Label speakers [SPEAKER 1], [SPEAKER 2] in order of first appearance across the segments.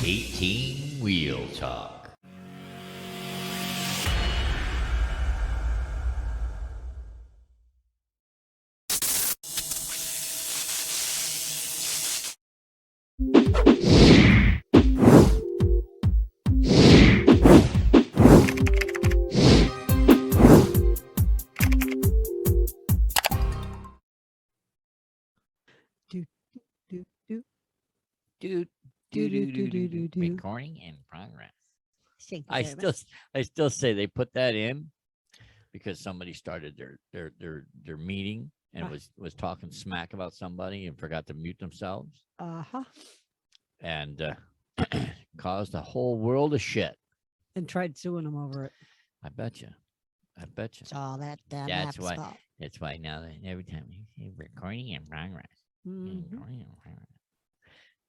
[SPEAKER 1] 18 Wheel Talk. Recording in progress. I still say they put that in because somebody started their meeting and was talking smack about somebody and forgot to mute themselves. And caused a whole world of shit.
[SPEAKER 2] And tried suing them over it.
[SPEAKER 1] I bet you.
[SPEAKER 3] It's all that damn
[SPEAKER 1] That's
[SPEAKER 3] app's
[SPEAKER 1] why.
[SPEAKER 3] fault.
[SPEAKER 1] That's why now that every time you say recording in progress, recording in progress,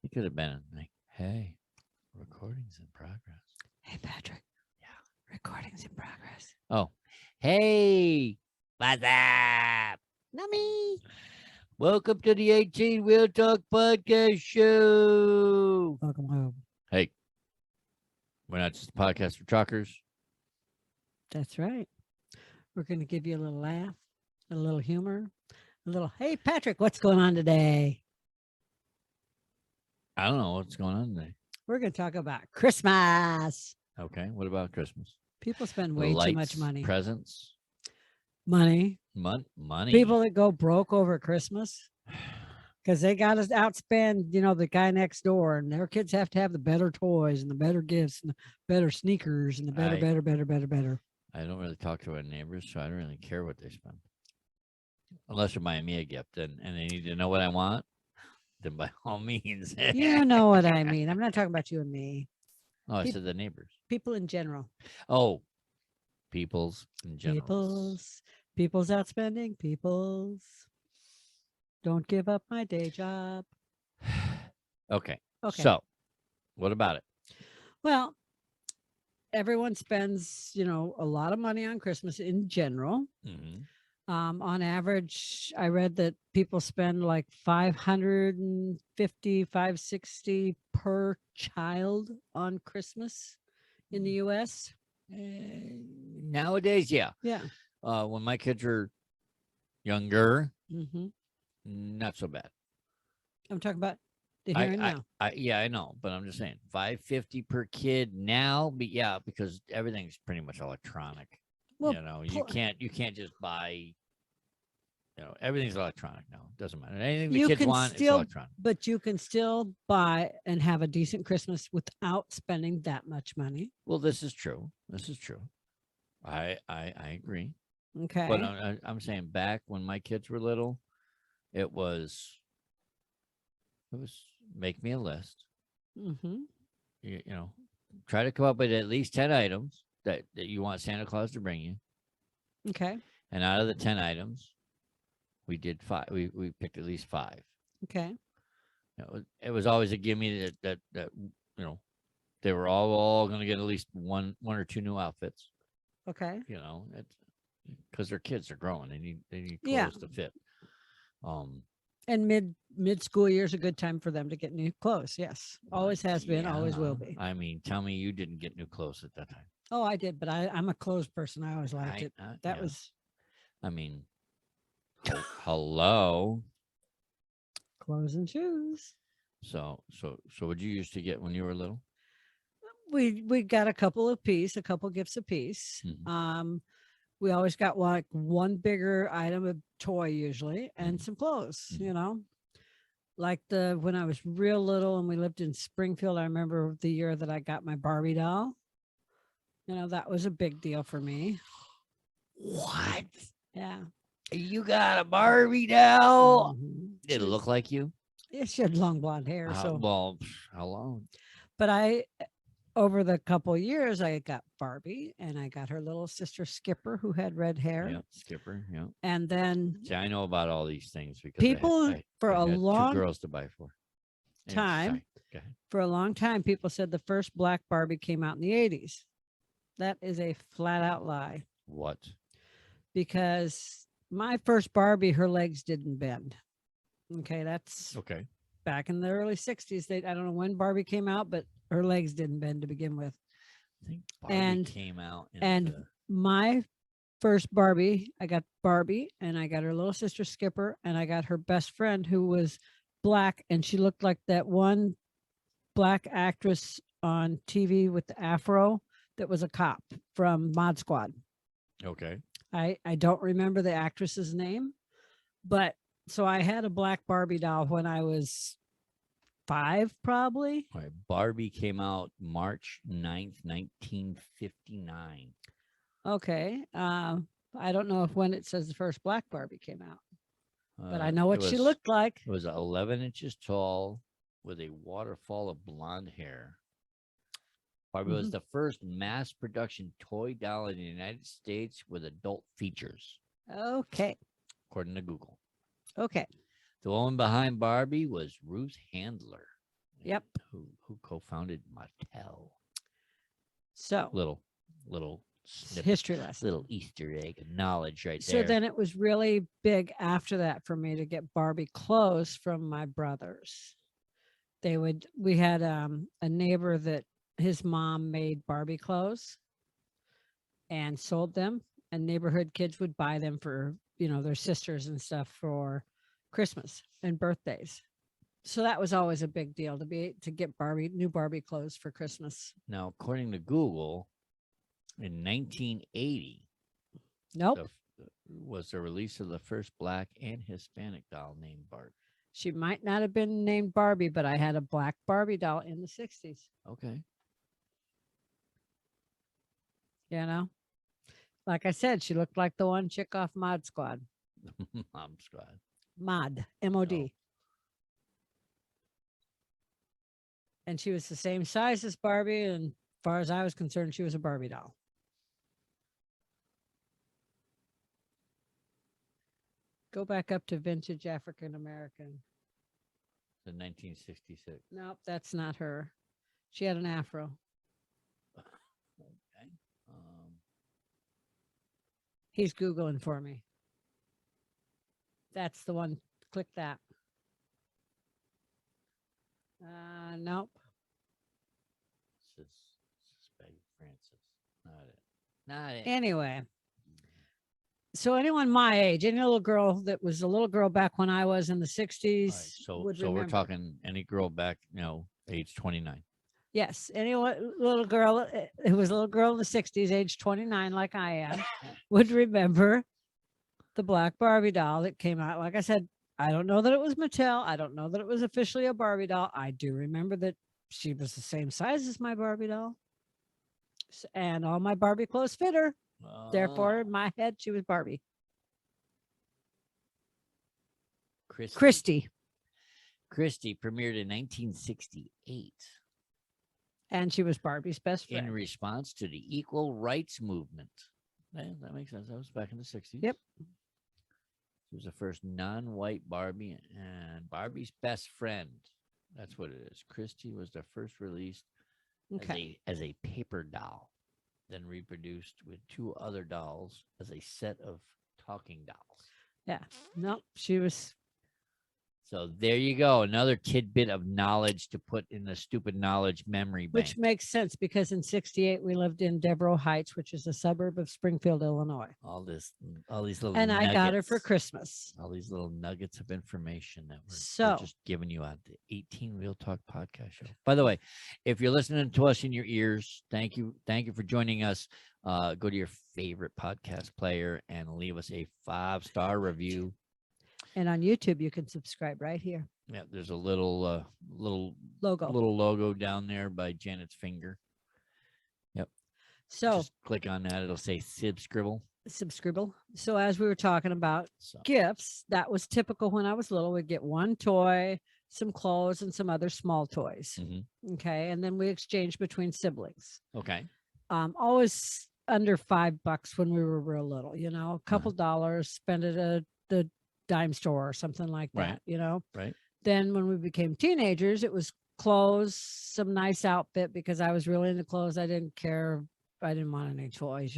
[SPEAKER 1] it could have been like, "Hey, recording's in progress."
[SPEAKER 2] Hey, Patrick.
[SPEAKER 1] Yeah.
[SPEAKER 2] Recording's in progress.
[SPEAKER 1] Oh, hey, what's up?
[SPEAKER 3] Not me.
[SPEAKER 1] Welcome to the 18 Wheel Talk podcast show.
[SPEAKER 2] Welcome home.
[SPEAKER 1] Hey, we're not just a podcast for truckers.
[SPEAKER 2] That's right. We're going to give you a little laugh, a little humor, a little, hey, Patrick, what's going on today?
[SPEAKER 1] I don't know what's going on today.
[SPEAKER 2] We're going to talk about Christmas.
[SPEAKER 1] Okay, what about Christmas?
[SPEAKER 2] People spend way too much money.
[SPEAKER 1] Presents,
[SPEAKER 2] Money.
[SPEAKER 1] money.
[SPEAKER 2] People that go broke over Christmas because they got to outspend, the guy next door, and their kids have to have the better toys and the better gifts and the better sneakers and the better.
[SPEAKER 1] I don't really talk to our neighbors, so I don't really care what they spend. Unless they're buying me a gift and they need to know what I want, then by all means.
[SPEAKER 2] You know what I mean. I'm not talking about you and me.
[SPEAKER 1] Oh, I said the neighbors.
[SPEAKER 2] People in general.
[SPEAKER 1] Oh, peoples in general.
[SPEAKER 2] People's outspending. People's. Don't give up my day job.
[SPEAKER 1] Okay. So, what about it?
[SPEAKER 2] Well, everyone spends, a lot of money on Christmas in general.
[SPEAKER 1] Mm-hmm.
[SPEAKER 2] On average, I read that people spend like $550, $560 per child on Christmas in the U.S.
[SPEAKER 1] Nowadays, yeah.
[SPEAKER 2] Yeah.
[SPEAKER 1] When my kids were younger,
[SPEAKER 2] Mm-hmm.
[SPEAKER 1] not so bad.
[SPEAKER 2] I'm talking about the here and now.
[SPEAKER 1] I know, but I'm just saying $550 per kid now. But yeah, because everything's pretty much electronic.
[SPEAKER 2] Well,
[SPEAKER 1] you can't just buy. Everything's electronic now. It doesn't matter. Anything the kids want is electronic.
[SPEAKER 2] But you can still buy and have a decent Christmas without spending that much money.
[SPEAKER 1] Well, this is true. I agree.
[SPEAKER 2] Okay.
[SPEAKER 1] But I'm saying back when my kids were little, it was make me a list.
[SPEAKER 2] Mm-hmm.
[SPEAKER 1] Try to come up with at least 10 items that you want Santa Claus to bring you.
[SPEAKER 2] Okay.
[SPEAKER 1] And out of the 10 items, we did 5. We picked at least 5.
[SPEAKER 2] Okay.
[SPEAKER 1] It was always a gimme that they were all going to get at least one or two new outfits.
[SPEAKER 2] Okay.
[SPEAKER 1] Because their kids are growing. They need clothes to fit.
[SPEAKER 2] And mid school year is a good time for them to get new clothes. Yes, always has been, always will be.
[SPEAKER 1] I mean, tell me you didn't get new clothes at that time.
[SPEAKER 2] Oh, I did, but I'm a clothes person. I always liked it. That was.
[SPEAKER 1] I mean, hello.
[SPEAKER 2] Clothes and shoes.
[SPEAKER 1] So what you used to get when you were little?
[SPEAKER 2] We got a couple gifts apiece.
[SPEAKER 1] Mm-hmm.
[SPEAKER 2] We always got one bigger item of toy usually and some clothes, like when I was real little and we lived in Springfield, I remember the year that I got my Barbie doll. That was a big deal for me.
[SPEAKER 1] What?
[SPEAKER 2] Yeah.
[SPEAKER 1] You got a Barbie doll?
[SPEAKER 2] Mm-hmm.
[SPEAKER 1] Did it look like you?
[SPEAKER 2] Yeah, she had long blonde hair.
[SPEAKER 1] Well, how long?
[SPEAKER 2] But over the couple of years, I got Barbie and I got her little sister Skipper, who had red hair.
[SPEAKER 1] Yeah, Skipper. Yeah.
[SPEAKER 2] And then
[SPEAKER 1] I know about all these things because
[SPEAKER 2] people
[SPEAKER 1] for
[SPEAKER 2] a long
[SPEAKER 1] 2 girls to buy for.
[SPEAKER 2] Time. For a long time, people said the first black Barbie came out in the 80s. That is a flat out lie.
[SPEAKER 1] What? Because
[SPEAKER 2] my first Barbie, her legs didn't bend. Okay, that's
[SPEAKER 1] okay.
[SPEAKER 2] back in the early 60s. I don't know when Barbie came out, but her legs didn't bend to begin with.
[SPEAKER 1] I think Barbie came out in
[SPEAKER 2] And my first Barbie, I got Barbie, and I got her little sister Skipper, and I got her best friend who was black, and she looked like that one black actress on TV with the afro that was a cop from Mod Squad.
[SPEAKER 1] Okay.
[SPEAKER 2] I don't remember the actress's name, but so I had a black Barbie doll when I was 5, probably.
[SPEAKER 1] All right. Barbie came out March 9th, 1959.
[SPEAKER 2] Okay. I don't know if when it says the first black Barbie came out, but I know what she looked like.
[SPEAKER 1] It was 11 inches tall with a waterfall of blonde hair. Barbie was the first mass production toy doll in the United States with adult features.
[SPEAKER 2] Okay.
[SPEAKER 1] According to Google.
[SPEAKER 2] Okay.
[SPEAKER 1] The woman behind Barbie was Ruth Handler.
[SPEAKER 2] Yep.
[SPEAKER 1] Who co-founded Mattel.
[SPEAKER 2] So
[SPEAKER 1] little
[SPEAKER 2] history lesson,
[SPEAKER 1] little Easter egg of knowledge right
[SPEAKER 2] so
[SPEAKER 1] there.
[SPEAKER 2] So then it was really big after that for me to get Barbie clothes from my brothers. We had a neighbor that his mom made Barbie clothes and sold them, and neighborhood kids would buy them for, their sisters and stuff for Christmas and birthdays. So that was always a big deal to get new Barbie clothes for Christmas.
[SPEAKER 1] Now, according to Google, in 1980,
[SPEAKER 2] nope,
[SPEAKER 1] was the release of the first black and Hispanic doll named Barbie.
[SPEAKER 2] She might not have been named Barbie, but I had a black Barbie doll in the 60s.
[SPEAKER 1] Okay.
[SPEAKER 2] Like I said, she looked like the one chick off Mod Squad.
[SPEAKER 1] Mod Squad.
[SPEAKER 2] Mod, M-O-D.
[SPEAKER 1] Oh.
[SPEAKER 2] And she was the same size as Barbie, and as far as I was concerned, she was a Barbie doll. Go back up to vintage African American.
[SPEAKER 1] The 1966.
[SPEAKER 2] Nope, that's not her. She had an afro.
[SPEAKER 1] Okay.
[SPEAKER 2] He's Googling for me. That's the one. Click that. Nope.
[SPEAKER 1] This is Francis. Not it.
[SPEAKER 2] Anyway. So anyone my age, any little girl that was a little girl back when I was in the 60s.
[SPEAKER 1] Right, so we're talking any girl back, age 29.
[SPEAKER 2] Yes. Any little girl who was a little girl in the 60s, age 29, like I am, would remember the black Barbie doll that came out. Like I said, I don't know that it was Mattel. I don't know that it was officially a Barbie doll. I do remember that she was the same size as my Barbie doll. And all my Barbie clothes fit her. Therefore, in my head, she was Barbie. Christy
[SPEAKER 1] premiered in 1968.
[SPEAKER 2] And she was Barbie's best friend.
[SPEAKER 1] In response to the equal rights movement. Yeah, that makes sense. That was back in the 60s.
[SPEAKER 2] Yep.
[SPEAKER 1] She was the first non-white Barbie and Barbie's best friend. That's what it is. Christy was the first released as a paper doll, then reproduced with 2 other dolls as a set of talking dolls.
[SPEAKER 2] Yeah. No, she was.
[SPEAKER 1] So there you go. Another tidbit of knowledge to put in the stupid knowledge memory bank.
[SPEAKER 2] Which makes sense because in 68, we lived in Devereaux Heights, which is a suburb of Springfield, Illinois.
[SPEAKER 1] All these little
[SPEAKER 2] and
[SPEAKER 1] nuggets,
[SPEAKER 2] I got her for Christmas.
[SPEAKER 1] All these little nuggets of information that we're just giving you on the 18 Real Talk podcast show. By the way, if you're listening to us in your ears, thank you for joining us. Go to your favorite podcast player and leave us a 5-star review.
[SPEAKER 2] And on YouTube, you can subscribe right here.
[SPEAKER 1] Yeah, there's a little logo down there by Janet's finger. Yep.
[SPEAKER 2] So
[SPEAKER 1] just click on that. It'll say subscribble.
[SPEAKER 2] So as we were talking about gifts, that was typical when I was little. We'd get one toy, some clothes, and some other small toys.
[SPEAKER 1] Mm-hmm.
[SPEAKER 2] Okay. And then we exchanged between siblings.
[SPEAKER 1] Okay.
[SPEAKER 2] Always under $5 when we were real little, a couple dollars, spend it at the dime store or something like that,
[SPEAKER 1] Right.
[SPEAKER 2] Then when we became teenagers, it was clothes, some nice outfit because I was really into clothes. I didn't care. I didn't want any toys,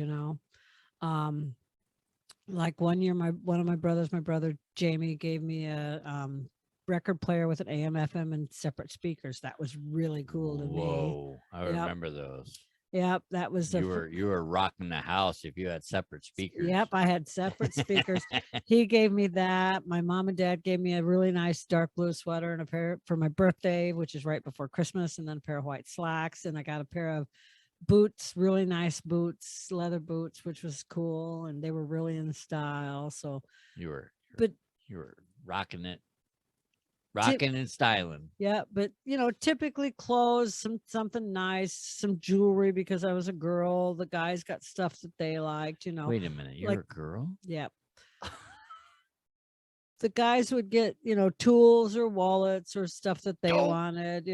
[SPEAKER 2] Like one year, my brother Jamie gave me a record player with an AM, FM, and separate speakers. That was really cool to me.
[SPEAKER 1] Whoa, I
[SPEAKER 2] Yep.
[SPEAKER 1] remember those.
[SPEAKER 2] Yep, that was
[SPEAKER 1] You were rocking the house if you had separate speakers.
[SPEAKER 2] Yep, I had separate speakers. He gave me that. My mom and dad gave me a really nice dark blue sweater and a pair for my birthday, which is right before Christmas, and then a pair of white slacks. And I got a pair of boots, really nice boots, leather boots, which was cool, and they were really in style. So
[SPEAKER 1] you were rocking it. Rocking and styling.
[SPEAKER 2] Yeah, but typically clothes, something nice, some jewelry because I was a girl. The guys got stuff that they liked,
[SPEAKER 1] Wait a minute, you're a girl?
[SPEAKER 2] Yeah. The guys would get, tools or wallets or stuff that they wanted,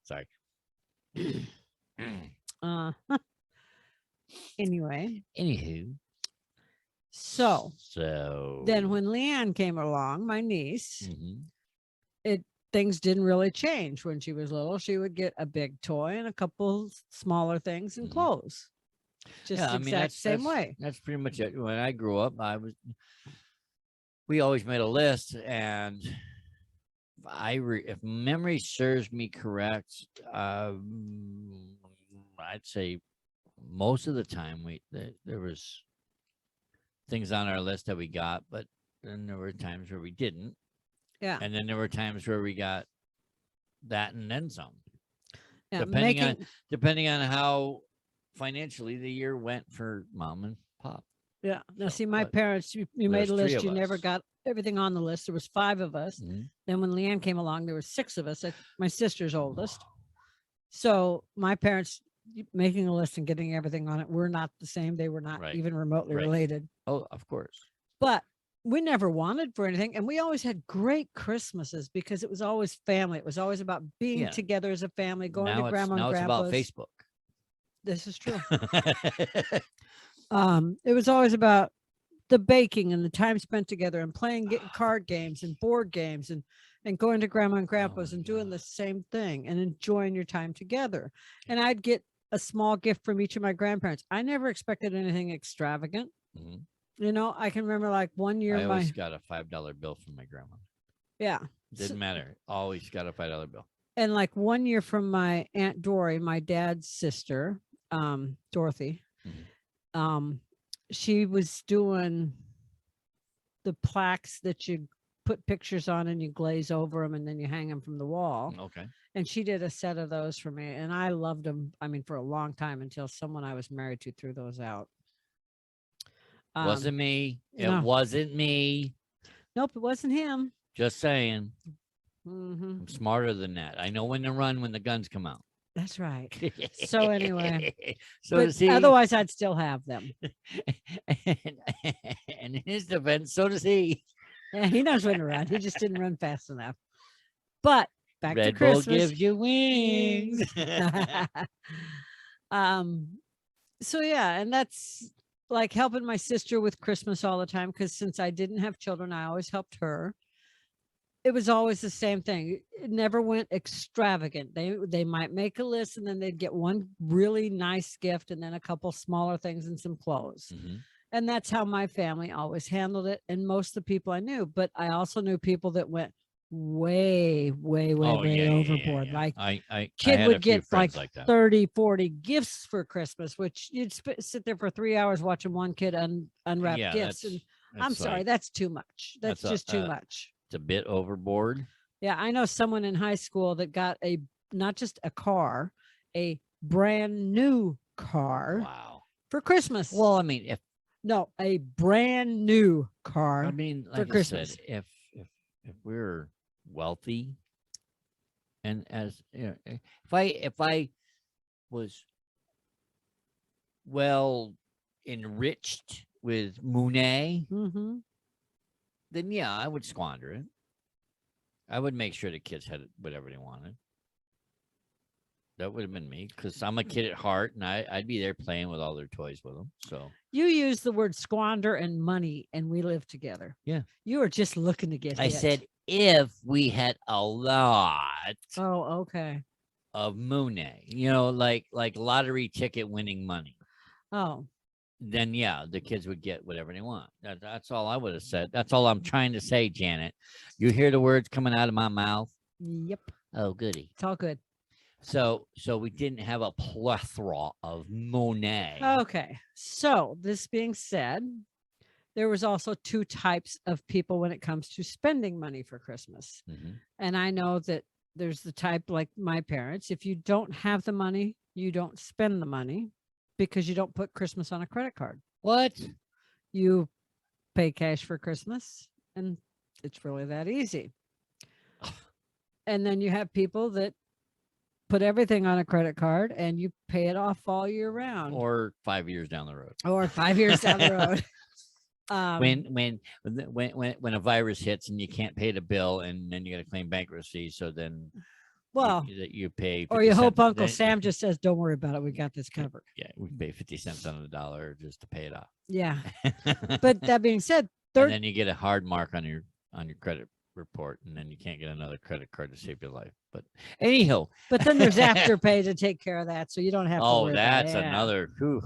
[SPEAKER 1] Sorry.
[SPEAKER 2] Anyway.
[SPEAKER 1] Anywho.
[SPEAKER 2] So then when Leanne came along, my niece, things didn't really change when she was little. She would get a big toy and a couple smaller things and clothes. Just the exact same way.
[SPEAKER 1] That's pretty much it. When I grew up, we always made a list, and if memory serves me correct, I'd say most of the time there was things on our list that we got, but then there were times where we didn't.
[SPEAKER 2] Yeah.
[SPEAKER 1] And then there were times where we got that and then some.
[SPEAKER 2] Yeah,
[SPEAKER 1] depending on how financially the year went for mom and pop.
[SPEAKER 2] Yeah. Now see, my parents, you made a list, you never got everything on the list. There was 5 of us. Then when Leanne came along, there were 6 of us. My sister's oldest. So my parents making a list and getting everything on it were not the same. They were not even remotely related.
[SPEAKER 1] Oh, of course.
[SPEAKER 2] But we never wanted for anything, and we always had great Christmases because it was always family. It was always about being together as a family, going to grandma and grandpa's.
[SPEAKER 1] It's about Facebook.
[SPEAKER 2] This is true. It was always about the baking and the time spent together and playing card games and board games and going to grandma and grandpa's and doing the same thing and enjoying your time together. And I'd get a small gift from each of my grandparents. I never expected anything extravagant. I can remember like one year
[SPEAKER 1] I always got a $5 bill from my grandma.
[SPEAKER 2] Yeah.
[SPEAKER 1] Didn't matter. Always got a $5 bill.
[SPEAKER 2] And like one year from my Aunt Dory, my dad's sister, Dorothy, she was doing the plaques that you put pictures on and you glaze over them and then you hang them from the wall.
[SPEAKER 1] Okay.
[SPEAKER 2] And she did a set of those for me. And I loved them. I mean, for a long time until someone I was married to threw those out.
[SPEAKER 1] Wasn't me. It wasn't me.
[SPEAKER 2] Nope, it wasn't him.
[SPEAKER 1] Just saying. I'm smarter than that. I know when to run when the guns come out.
[SPEAKER 2] That's right. So anyway,
[SPEAKER 1] otherwise
[SPEAKER 2] I'd still have them.
[SPEAKER 1] And in his defense, so does he.
[SPEAKER 2] Yeah, he knows when to run. He just didn't run fast enough. But back
[SPEAKER 1] Red
[SPEAKER 2] to Christmas.
[SPEAKER 1] Bull gives you wings.
[SPEAKER 2] So yeah, and that's like helping my sister with Christmas all the time because since I didn't have children, I always helped her. It was always the same thing. It never went extravagant. They might make a list and then they'd get one really nice gift and then a couple smaller things and some clothes. And that's how my family always handled it. And most of the people I knew, but I also knew people that went way overboard.
[SPEAKER 1] Yeah.
[SPEAKER 2] Like
[SPEAKER 1] I
[SPEAKER 2] kid would get like
[SPEAKER 1] 30,
[SPEAKER 2] 40 gifts for Christmas, which you'd sit there for 3 hours watching one kid unwrap gifts. And I'm sorry, that's too much. That's just too much.
[SPEAKER 1] It's a bit overboard.
[SPEAKER 2] Yeah, I know someone in high school that got not just a car, a brand new car.
[SPEAKER 1] Wow.
[SPEAKER 2] For Christmas.
[SPEAKER 1] Well, I mean,
[SPEAKER 2] a brand new car.
[SPEAKER 1] I mean, like
[SPEAKER 2] for Christmas.
[SPEAKER 1] I said, if we're wealthy, and as if I was well enriched with money, then yeah, I would squander it. I would make sure the kids had whatever they wanted. That would have been me because I'm a kid at heart and I'd be there playing with all their toys with them. So
[SPEAKER 2] you use the word squander and money and we live together.
[SPEAKER 1] Yeah.
[SPEAKER 2] You were just looking to get
[SPEAKER 1] I said, if we had a lot of money, like lottery ticket winning money.
[SPEAKER 2] Oh.
[SPEAKER 1] then yeah, the kids would get whatever they want. That's all I would have said. That's all I'm trying to say, Janet. You hear the words coming out of my mouth?
[SPEAKER 2] Yep.
[SPEAKER 1] Oh, goody.
[SPEAKER 2] It's all good.
[SPEAKER 1] So we didn't have a plethora of Monet.
[SPEAKER 2] Okay. So this being said, there was also two types of people when it comes to spending money for Christmas.
[SPEAKER 1] Mhm.
[SPEAKER 2] And I know that there's the type like my parents. If you don't have the money, you don't spend the money because you don't put Christmas on a credit card.
[SPEAKER 1] What?
[SPEAKER 2] You pay cash for Christmas, and it's really that easy. And then you have people that put everything on a credit card and you pay it off all year round.
[SPEAKER 1] Or 5 years down the road.
[SPEAKER 2] Or 5 years down the road.
[SPEAKER 1] When a virus hits and you can't pay the bill, and then you got to claim bankruptcy, so then
[SPEAKER 2] well,
[SPEAKER 1] you pay,
[SPEAKER 2] or you
[SPEAKER 1] 50
[SPEAKER 2] hope
[SPEAKER 1] cents,
[SPEAKER 2] Uncle Sam just says, "Don't worry about it, we got this covered."
[SPEAKER 1] Yeah, we pay 50 cents on the dollar just to pay it off.
[SPEAKER 2] Yeah, but that being said,
[SPEAKER 1] and then you get a hard mark on your credit report, and then you can't get another credit card to save your life. But anyhow,
[SPEAKER 2] but then there's Afterpay to take care of that, so you don't have to
[SPEAKER 1] oh,
[SPEAKER 2] worry
[SPEAKER 1] that's
[SPEAKER 2] about it.
[SPEAKER 1] another. Whew.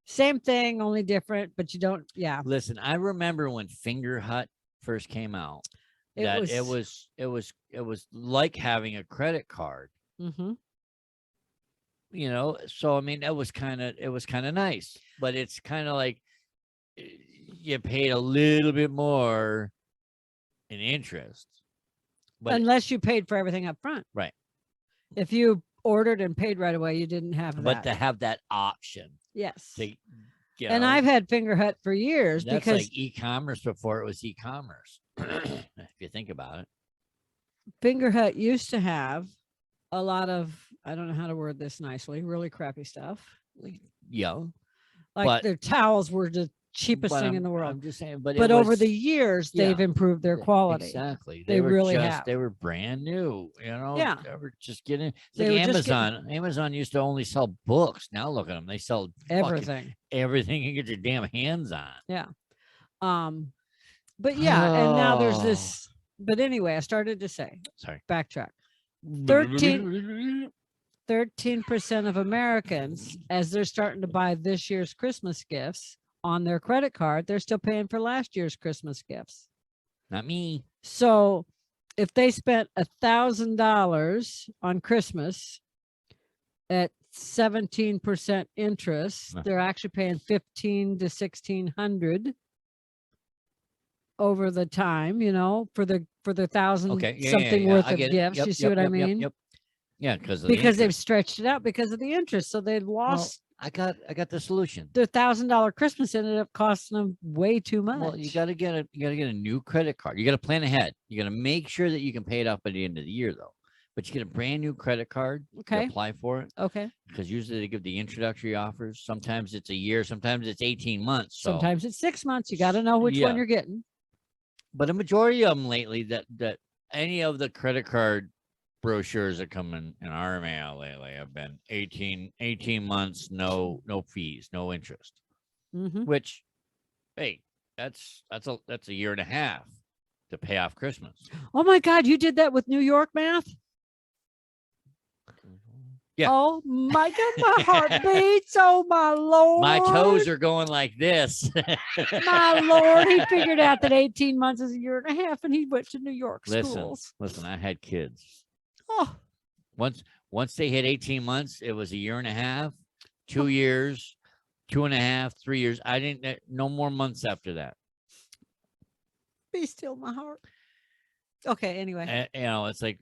[SPEAKER 2] Same thing, only different, but you don't. Yeah.
[SPEAKER 1] Listen, I remember when Finger Hut first came out. It was like having a credit card.
[SPEAKER 2] Mm-hmm.
[SPEAKER 1] You know, so I mean, it was kind of nice, but it's kind of like you paid a little bit more in interest, but
[SPEAKER 2] unless you paid for everything up front,
[SPEAKER 1] right?
[SPEAKER 2] If you ordered and paid right away, you didn't have that.
[SPEAKER 1] But to have that option,
[SPEAKER 2] yes.
[SPEAKER 1] To,
[SPEAKER 2] and I've had Finger Hut for years
[SPEAKER 1] that's
[SPEAKER 2] because
[SPEAKER 1] like e-commerce before it was e-commerce. If you think about it,
[SPEAKER 2] Finger Hut used to have a lot of, I don't know how to word this nicely, really crappy stuff.
[SPEAKER 1] Yeah,
[SPEAKER 2] like their towels were the cheapest thing in the world.
[SPEAKER 1] I'm just saying, but
[SPEAKER 2] over the years they've improved their quality.
[SPEAKER 1] Exactly,
[SPEAKER 2] they really have.
[SPEAKER 1] They were brand new. You know,
[SPEAKER 2] yeah,
[SPEAKER 1] they were just getting. It's like Amazon. Amazon used to only sell books. Now look at them; they sell
[SPEAKER 2] everything.
[SPEAKER 1] Everything you get your damn hands on.
[SPEAKER 2] Yeah. But yeah, and now there's this. But anyway, I started to say.
[SPEAKER 1] Sorry.
[SPEAKER 2] Backtrack. 13% of Americans, as they're starting to buy this year's Christmas gifts on their credit card, they're still paying for last year's Christmas gifts.
[SPEAKER 1] Not me.
[SPEAKER 2] So if they spent $1,000 on Christmas at 17% interest, they're actually paying $1,500 to $1,600 over the time, you know, for the $1,000 something worth of gifts. You see what I mean?
[SPEAKER 1] Yeah, because
[SPEAKER 2] they've stretched it out because of the interest. So they lost.
[SPEAKER 1] Well, I got the solution.
[SPEAKER 2] Their $1,000 Christmas ended up costing them way too much.
[SPEAKER 1] Well, you got to get a new credit card. You got to plan ahead. You got to make sure that you can pay it off by the end of the year, though. But you get a brand new credit card.
[SPEAKER 2] Okay.
[SPEAKER 1] You apply for it.
[SPEAKER 2] Okay.
[SPEAKER 1] Because usually they give the introductory offers. Sometimes it's a year. Sometimes it's 18 months. So.
[SPEAKER 2] Sometimes it's 6 months. You got to know which one you're getting.
[SPEAKER 1] But a majority of them lately, that any of the credit card brochures that come in our mail lately have been 18 months, no fees, no interest.
[SPEAKER 2] Mm-hmm.
[SPEAKER 1] Which, hey, that's a year and a half to pay off Christmas.
[SPEAKER 2] Oh my God, you did that with New York math?
[SPEAKER 1] Yeah.
[SPEAKER 2] Oh my God, my heart beats. Oh my Lord.
[SPEAKER 1] My toes are going like this.
[SPEAKER 2] My Lord, he figured out that 18 months is a year and a half, and he went to New York schools.
[SPEAKER 1] Listen, I had kids.
[SPEAKER 2] Oh.
[SPEAKER 1] Once they hit 18 months, it was a year and a half, 2 years, 2.5, 3 years. I didn't, no more months after that.
[SPEAKER 2] Be still, my heart. Okay, anyway.
[SPEAKER 1] You know, it's like,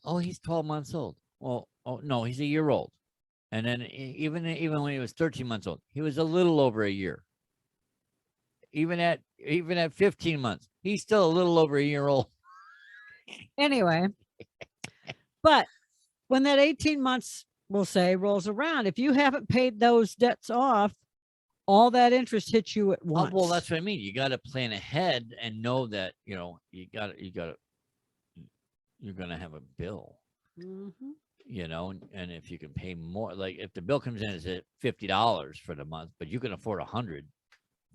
[SPEAKER 1] oh, he's 12 months old. Well, oh no, he's a year old. And then even when he was 13 months old, he was a little over a year. Even at 15 months, he's still a little over a year old.
[SPEAKER 2] Anyway, but when that 18 months, we'll say, rolls around, if you haven't paid those debts off, all that interest hits you at once.
[SPEAKER 1] Well, that's what I mean. You got to plan ahead and know that, you know, you're going to have a bill.
[SPEAKER 2] Mm-hmm.
[SPEAKER 1] You know, and if you can pay more, like if the bill comes in as at $50 for the month, but you can afford $100,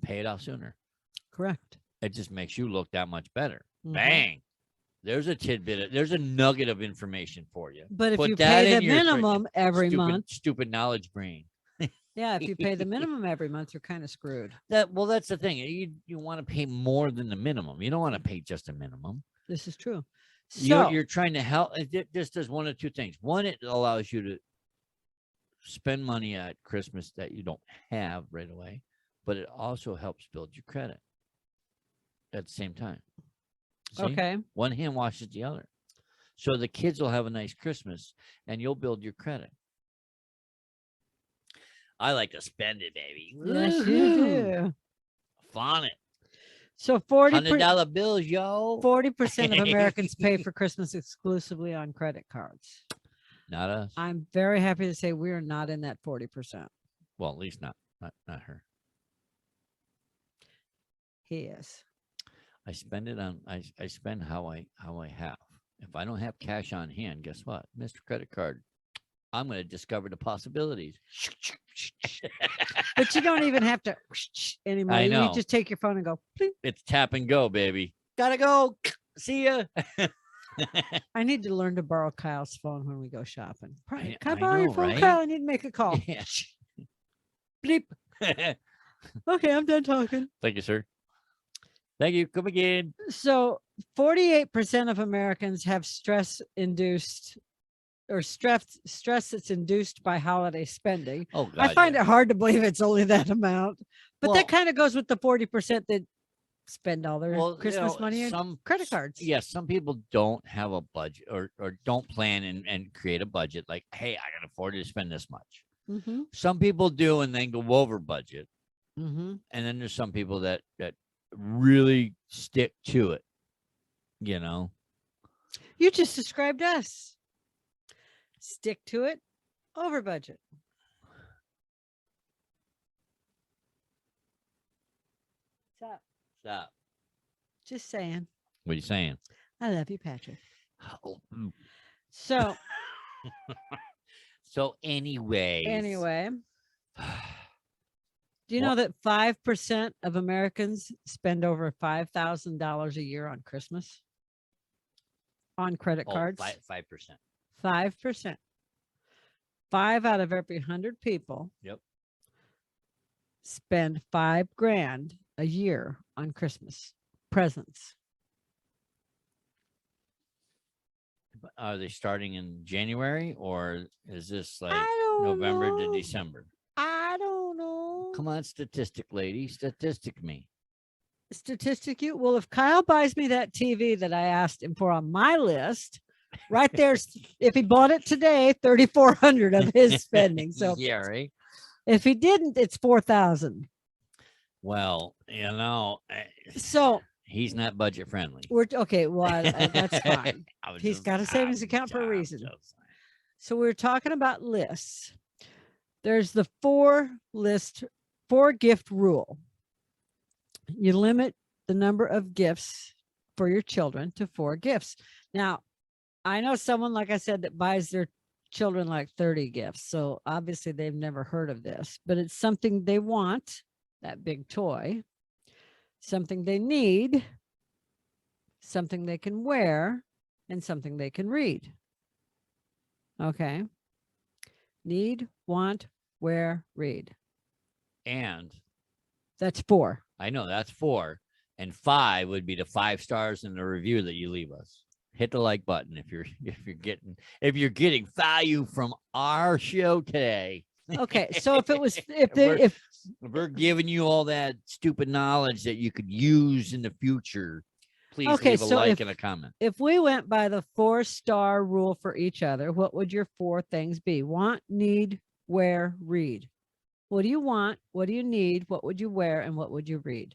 [SPEAKER 1] pay it off sooner.
[SPEAKER 2] Correct.
[SPEAKER 1] It just makes you look that much better.
[SPEAKER 2] Mm-hmm.
[SPEAKER 1] Bang. There's a tidbit. There's a nugget of information for you.
[SPEAKER 2] But if you pay the minimum every month,
[SPEAKER 1] stupid knowledge brain.
[SPEAKER 2] Yeah, if you pay the minimum every month, you're kind of screwed.
[SPEAKER 1] Well, that's the thing. You want to pay more than the minimum. You don't want to pay just a minimum.
[SPEAKER 2] This is true.
[SPEAKER 1] You're trying to help. This does one of two things. One, it allows you to spend money at Christmas that you don't have right away, but it also helps build your credit at the same time. See?
[SPEAKER 2] Okay.
[SPEAKER 1] One hand washes the other. So the kids will have a nice Christmas and you'll build your credit. I like to spend it, baby.
[SPEAKER 2] Yes, you do.
[SPEAKER 1] Flaunt it.
[SPEAKER 2] So
[SPEAKER 1] $100 bills, yo.
[SPEAKER 2] 40% of Americans pay for Christmas exclusively on credit cards.
[SPEAKER 1] Not us.
[SPEAKER 2] I'm very happy to say we are not in that 40%.
[SPEAKER 1] Well, at least not her.
[SPEAKER 2] He is.
[SPEAKER 1] I spend it on. I spend how I have. If I don't have cash on hand, guess what, Mr. Credit Card? I'm going to discover the possibilities.
[SPEAKER 2] But you don't even have to anymore.
[SPEAKER 1] I know.
[SPEAKER 2] You just take your phone and go. Pling.
[SPEAKER 1] It's tap and go, baby. Gotta go. See ya.
[SPEAKER 2] I need to learn to borrow Kyle's phone when we go shopping. Can I
[SPEAKER 1] I
[SPEAKER 2] borrow your
[SPEAKER 1] know,
[SPEAKER 2] phone,
[SPEAKER 1] right?
[SPEAKER 2] Kyle? I need to make a call.
[SPEAKER 1] Yeah.
[SPEAKER 2] Bleep. Okay, I'm done talking.
[SPEAKER 1] Thank you, sir. Thank you. Come again.
[SPEAKER 2] So 48% of Americans have stress-induced or stress that's induced by holiday spending.
[SPEAKER 1] Oh, God,
[SPEAKER 2] I find it hard to believe it's only that amount, but
[SPEAKER 1] Well-
[SPEAKER 2] that kind of goes with the 40% that spend all their
[SPEAKER 1] Well, you
[SPEAKER 2] Christmas
[SPEAKER 1] know,
[SPEAKER 2] money on credit cards.
[SPEAKER 1] Yes, some people don't have a budget or don't plan and create a budget like, hey, I can afford to spend this much.
[SPEAKER 2] Mm-hmm.
[SPEAKER 1] Some people do and then go over budget.
[SPEAKER 2] Mm-hmm.
[SPEAKER 1] And then there's some people that really stick to it, you know.
[SPEAKER 2] You just described us. Stick to it, over budget. Stop.
[SPEAKER 1] Stop.
[SPEAKER 2] Just saying.
[SPEAKER 1] What are you saying?
[SPEAKER 2] I love you, Patrick.
[SPEAKER 1] Oh,
[SPEAKER 2] So
[SPEAKER 1] so anyway.
[SPEAKER 2] Do you know that 5% of Americans spend over $5,000 a year on Christmas? On credit cards?
[SPEAKER 1] 5%.
[SPEAKER 2] 5%. 5 out of every 100 people
[SPEAKER 1] Yep.
[SPEAKER 2] spend $5,000 a year on Christmas presents.
[SPEAKER 1] Are they starting in January or is this like
[SPEAKER 2] I don't
[SPEAKER 1] November
[SPEAKER 2] know.
[SPEAKER 1] to December?
[SPEAKER 2] I don't know.
[SPEAKER 1] Come on, statistic lady, statistic me.
[SPEAKER 2] Statistic you? Well, if Kyle buys me that TV that I asked him for on my list, right there's if he bought it today, 3,400 of his spending. So
[SPEAKER 1] yeah, right.
[SPEAKER 2] if he didn't, it's 4,000.
[SPEAKER 1] Well, you know,
[SPEAKER 2] So
[SPEAKER 1] he's not budget friendly.
[SPEAKER 2] we're okay. Well, that's fine. He's got a savings account for a reason. So we're talking about lists. There's the 4-gift rule. You limit the number of gifts for your children to 4 gifts. Now, I know someone, like I said, that buys their children like 30 gifts. So obviously they've never heard of this, but it's something they want, that big toy, something they need, something they can wear, and something they can read. Okay. Need, want, wear, read.
[SPEAKER 1] And
[SPEAKER 2] That's 4.
[SPEAKER 1] I know that's 4. And 5 would be the 5 stars in the review that you leave us. Hit the like button if you're getting value from our show today.
[SPEAKER 2] Okay. So if it was,
[SPEAKER 1] If we're giving you all that stupid knowledge that you could use in the future, please leave a like and a comment.
[SPEAKER 2] If we went by the 4-star rule for each other, what would your 4 things be? Want, need, wear, read. What do you want? What do you need? What would you wear? And what would you read?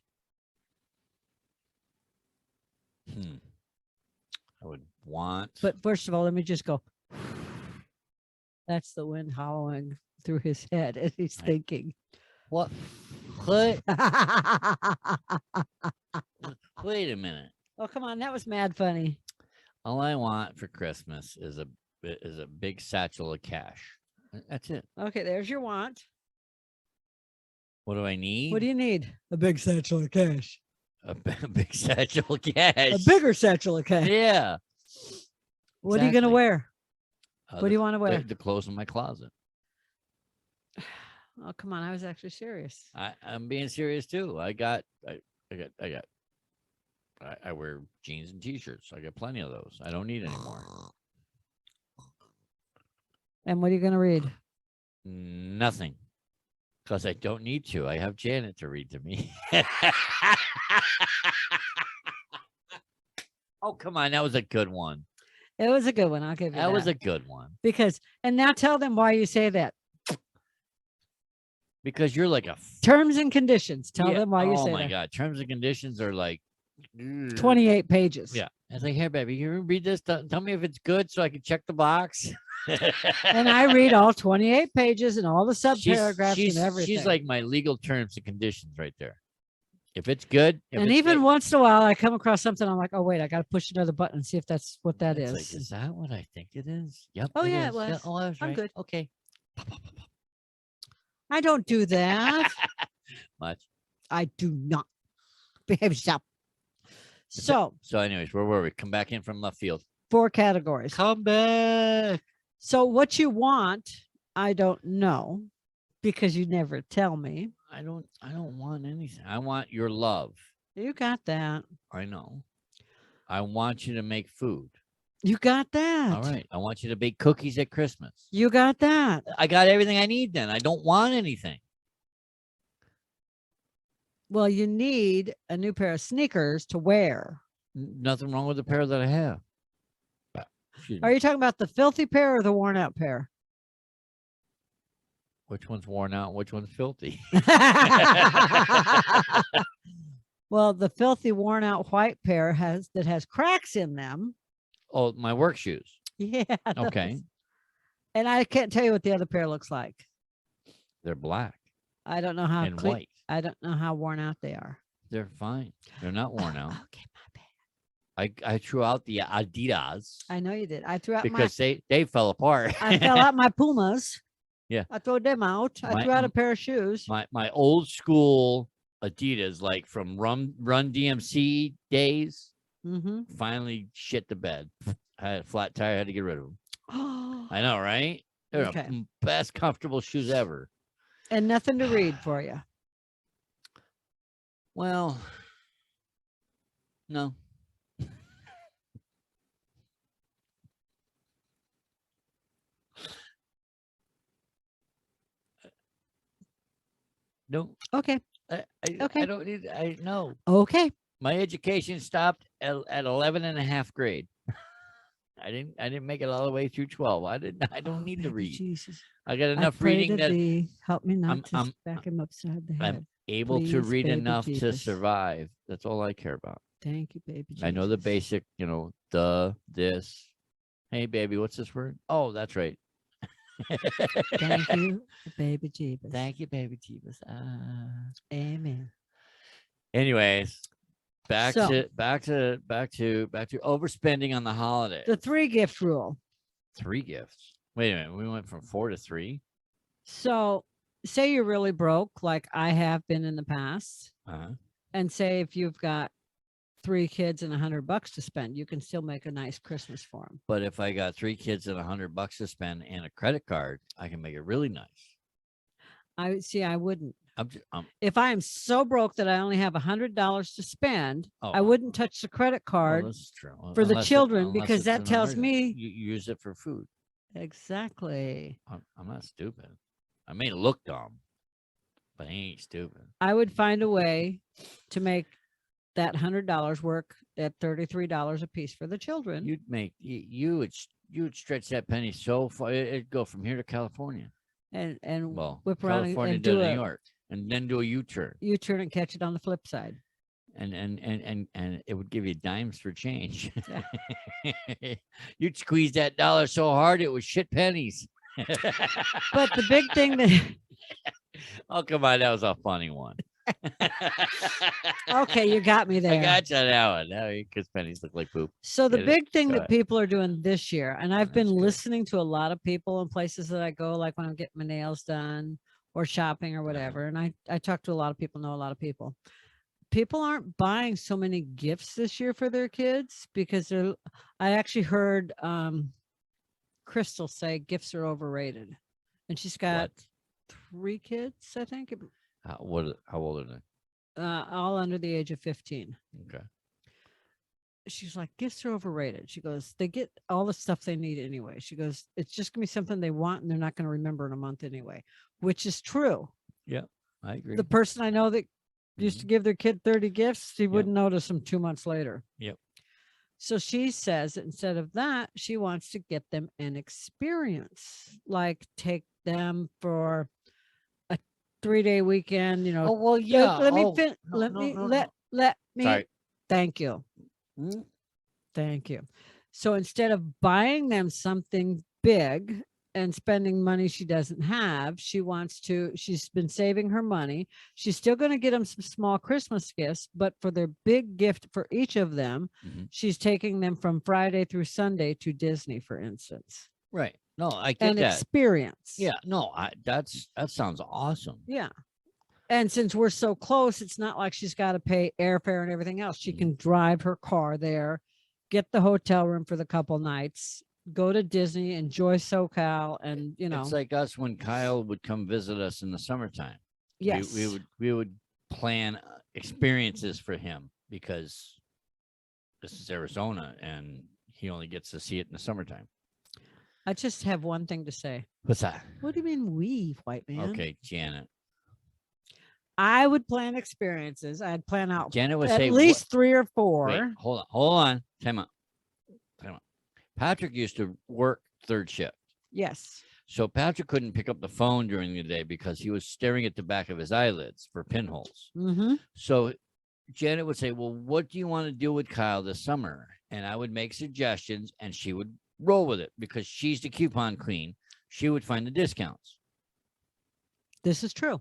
[SPEAKER 1] I would want.
[SPEAKER 2] But first of all, let me just go. That's the wind howling through his head as he's thinking.
[SPEAKER 1] What? Wait a minute.
[SPEAKER 2] Oh, come on. That was mad funny.
[SPEAKER 1] All I want for Christmas is a big satchel of cash. That's it.
[SPEAKER 2] Okay, there's your want.
[SPEAKER 1] What do I need?
[SPEAKER 2] What do you need? A big satchel of cash.
[SPEAKER 1] A big satchel of cash.
[SPEAKER 2] A bigger satchel of cash.
[SPEAKER 1] Yeah.
[SPEAKER 2] What are you going to
[SPEAKER 1] Exactly.
[SPEAKER 2] wear? What do you want to wear?
[SPEAKER 1] The clothes in my closet.
[SPEAKER 2] Oh, come on. I was actually serious.
[SPEAKER 1] I'm being serious too. I wear jeans and t-shirts. I got plenty of those. I don't need any more.
[SPEAKER 2] And what are you going to read?
[SPEAKER 1] Nothing. Because I don't need to. I have Janet to read to me. Oh, come on. That was a good one.
[SPEAKER 2] It was a good one. I'll give you that.
[SPEAKER 1] That was a good one.
[SPEAKER 2] And now tell them why you say that.
[SPEAKER 1] Because you're like a...
[SPEAKER 2] Terms and conditions. Tell them why you say that.
[SPEAKER 1] Oh, my God. Terms and conditions are like...
[SPEAKER 2] 28 pages.
[SPEAKER 1] Yeah. It's like, here, baby, you read this. Tell me if it's good so I can check the box.
[SPEAKER 2] And I read all 28 pages and all the sub-paragraphs and everything.
[SPEAKER 1] She's like my legal terms and conditions right there. If it's good.
[SPEAKER 2] And even once in a while, I come across something. I'm like, oh, wait, I got to push another button and see if that's what that is.
[SPEAKER 1] Like, is that what I think it is? Yep.
[SPEAKER 2] Oh, yeah,
[SPEAKER 1] is.
[SPEAKER 2] it was.
[SPEAKER 1] Yeah, oh, I was
[SPEAKER 2] I'm
[SPEAKER 1] right.
[SPEAKER 2] good.
[SPEAKER 1] Okay.
[SPEAKER 2] I don't do that.
[SPEAKER 1] Much.
[SPEAKER 2] I do not. Behave yourself. So
[SPEAKER 1] anyways, where were we? Come back in from left field.
[SPEAKER 2] 4 categories.
[SPEAKER 1] Come back.
[SPEAKER 2] So what you want, I don't know, because you never tell me.
[SPEAKER 1] I don't want anything. I want your love.
[SPEAKER 2] You got that.
[SPEAKER 1] I know. I want you to make food.
[SPEAKER 2] You got that.
[SPEAKER 1] All right. I want you to bake cookies at Christmas.
[SPEAKER 2] You got that.
[SPEAKER 1] I got everything I need then. I don't want anything.
[SPEAKER 2] Well, you need a new pair of sneakers to wear.
[SPEAKER 1] Nothing wrong with the pair that I have.
[SPEAKER 2] Are you talking about the filthy pair or the worn out pair?
[SPEAKER 1] Which one's worn out? Which one's filthy?
[SPEAKER 2] Well, the filthy worn out white pair has cracks in them.
[SPEAKER 1] Oh, my work shoes.
[SPEAKER 2] Yeah.
[SPEAKER 1] Okay.
[SPEAKER 2] And I can't tell you what the other pair looks like.
[SPEAKER 1] They're black.
[SPEAKER 2] I don't know how
[SPEAKER 1] and white.
[SPEAKER 2] I don't know how worn out they are.
[SPEAKER 1] They're fine. They're not worn out.
[SPEAKER 2] Okay, my bad.
[SPEAKER 1] I threw out the Adidas.
[SPEAKER 2] I know you did. I threw out
[SPEAKER 1] because they fell apart.
[SPEAKER 2] I fell out my Pumas.
[SPEAKER 1] Yeah.
[SPEAKER 2] I threw them out. I threw out a pair of shoes.
[SPEAKER 1] My old school Adidas, like from Run DMC days, finally shit the bed. I had a flat tire. I had to get rid of them. I know, right? They're the best comfortable shoes ever.
[SPEAKER 2] And nothing to read for you.
[SPEAKER 1] Well, no. No.
[SPEAKER 2] Okay.
[SPEAKER 1] I don't need. I know.
[SPEAKER 2] Okay.
[SPEAKER 1] My education stopped at 11 and a half grade. I didn't make it all the way through 12. I don't need to read.
[SPEAKER 2] Jesus.
[SPEAKER 1] I got enough reading that
[SPEAKER 2] help me not to back him upside the head.
[SPEAKER 1] I'm able to read enough to survive. That's all I care about.
[SPEAKER 2] Thank you, baby. Jesus.
[SPEAKER 1] I know the basic, this. Hey, baby, what's this word? Oh, that's right.
[SPEAKER 2] Thank you, baby Jeebus.
[SPEAKER 1] Thank you, baby Jeebus.
[SPEAKER 2] Amen.
[SPEAKER 1] Anyways, back to overspending on the holiday.
[SPEAKER 2] The 3 gift rule.
[SPEAKER 1] 3 gifts. Wait a minute. We went from 4 to 3.
[SPEAKER 2] So say you're really broke, like I have been in the past, and say if you've got 3 kids and $100 to spend, you can still make a nice Christmas for them.
[SPEAKER 1] But if I got 3 kids and $100 to spend and a credit card, I can make it really nice.
[SPEAKER 2] I wouldn't.
[SPEAKER 1] I'm
[SPEAKER 2] if I am so broke that I only have $100 to spend, I wouldn't touch the credit card
[SPEAKER 1] that's true.
[SPEAKER 2] for the children because that tells me
[SPEAKER 1] you use it for food.
[SPEAKER 2] Exactly.
[SPEAKER 1] I'm not stupid. I may look dumb, but I ain't stupid.
[SPEAKER 2] I would find a way to make that $100 work at $33 a piece for the children.
[SPEAKER 1] You would stretch that penny so far. It'd go from here to California.
[SPEAKER 2] And whip
[SPEAKER 1] California
[SPEAKER 2] around and
[SPEAKER 1] to
[SPEAKER 2] do
[SPEAKER 1] New York, and then do a U-turn.
[SPEAKER 2] U-turn and catch it on the flip side.
[SPEAKER 1] And it would give you dimes for change. Yeah. You'd squeeze that dollar so hard it was shit pennies.
[SPEAKER 2] But the big thing that
[SPEAKER 1] oh, come on, that was a funny one.
[SPEAKER 2] Okay, you got me there.
[SPEAKER 1] I got you on that one. Now because pennies look like poop.
[SPEAKER 2] So the big thing that people are doing this year, and I've been listening to a lot of people in places that I go, like when I'm getting my nails done or shopping or whatever. And I talk to a lot of people, know a lot of people. People aren't buying so many gifts this year for their kids because I actually heard Crystal say gifts are overrated. And she's got 3 kids, I think,
[SPEAKER 1] How old are they?
[SPEAKER 2] all under the age of 15.
[SPEAKER 1] Okay.
[SPEAKER 2] She's like, gifts are overrated. She goes, they get all the stuff they need anyway. She goes, it's just gonna be something they want and they're not gonna remember in a month anyway, which is true.
[SPEAKER 1] Yeah, I agree.
[SPEAKER 2] The person I know that used to give their kid 30 gifts, she wouldn't notice them 2 months later.
[SPEAKER 1] Yep.
[SPEAKER 2] So she says that instead of that, she wants to get them an experience, like take them for a 3-day weekend, you know.
[SPEAKER 1] Oh, well, yeah.
[SPEAKER 2] Let me
[SPEAKER 1] no,
[SPEAKER 2] let
[SPEAKER 1] no,
[SPEAKER 2] me
[SPEAKER 1] no,
[SPEAKER 2] let
[SPEAKER 1] no.
[SPEAKER 2] let me
[SPEAKER 1] Sorry.
[SPEAKER 2] thank you. Thank you. So instead of buying them something big and spending money she doesn't have, she's been saving her money. She's still going to get them some small Christmas gifts, but for their big gift for each of them, she's taking them from Friday through Sunday to Disney, for instance.
[SPEAKER 1] Right. No, I get
[SPEAKER 2] An
[SPEAKER 1] that.
[SPEAKER 2] experience.
[SPEAKER 1] Yeah. No, that sounds awesome.
[SPEAKER 2] Yeah. And since we're so close, it's not like she's got to pay airfare and everything else. She can drive her car there, get the hotel room for the couple nights, go to Disney, enjoy SoCal, and
[SPEAKER 1] It's like us when Kyle would come visit us in the summertime.
[SPEAKER 2] Yes,
[SPEAKER 1] we would plan experiences for him because this is Arizona and he only gets to see it in the summertime.
[SPEAKER 2] I just have one thing to say.
[SPEAKER 1] What's that?
[SPEAKER 2] What do you mean we, white man?
[SPEAKER 1] Okay, Janet.
[SPEAKER 2] I would plan experiences. I'd plan out
[SPEAKER 1] Janet would
[SPEAKER 2] at
[SPEAKER 1] say
[SPEAKER 2] least 3 or 4.
[SPEAKER 1] Wait, hold on. Time out. Patrick used to work third shift.
[SPEAKER 2] Yes.
[SPEAKER 1] So Patrick couldn't pick up the phone during the day because he was staring at the back of his eyelids for pinholes. So Janet would say, well, what do you want to do with Kyle this summer? And I would make suggestions and she would roll with it because she's the coupon queen. She would find the discounts.
[SPEAKER 2] This is true.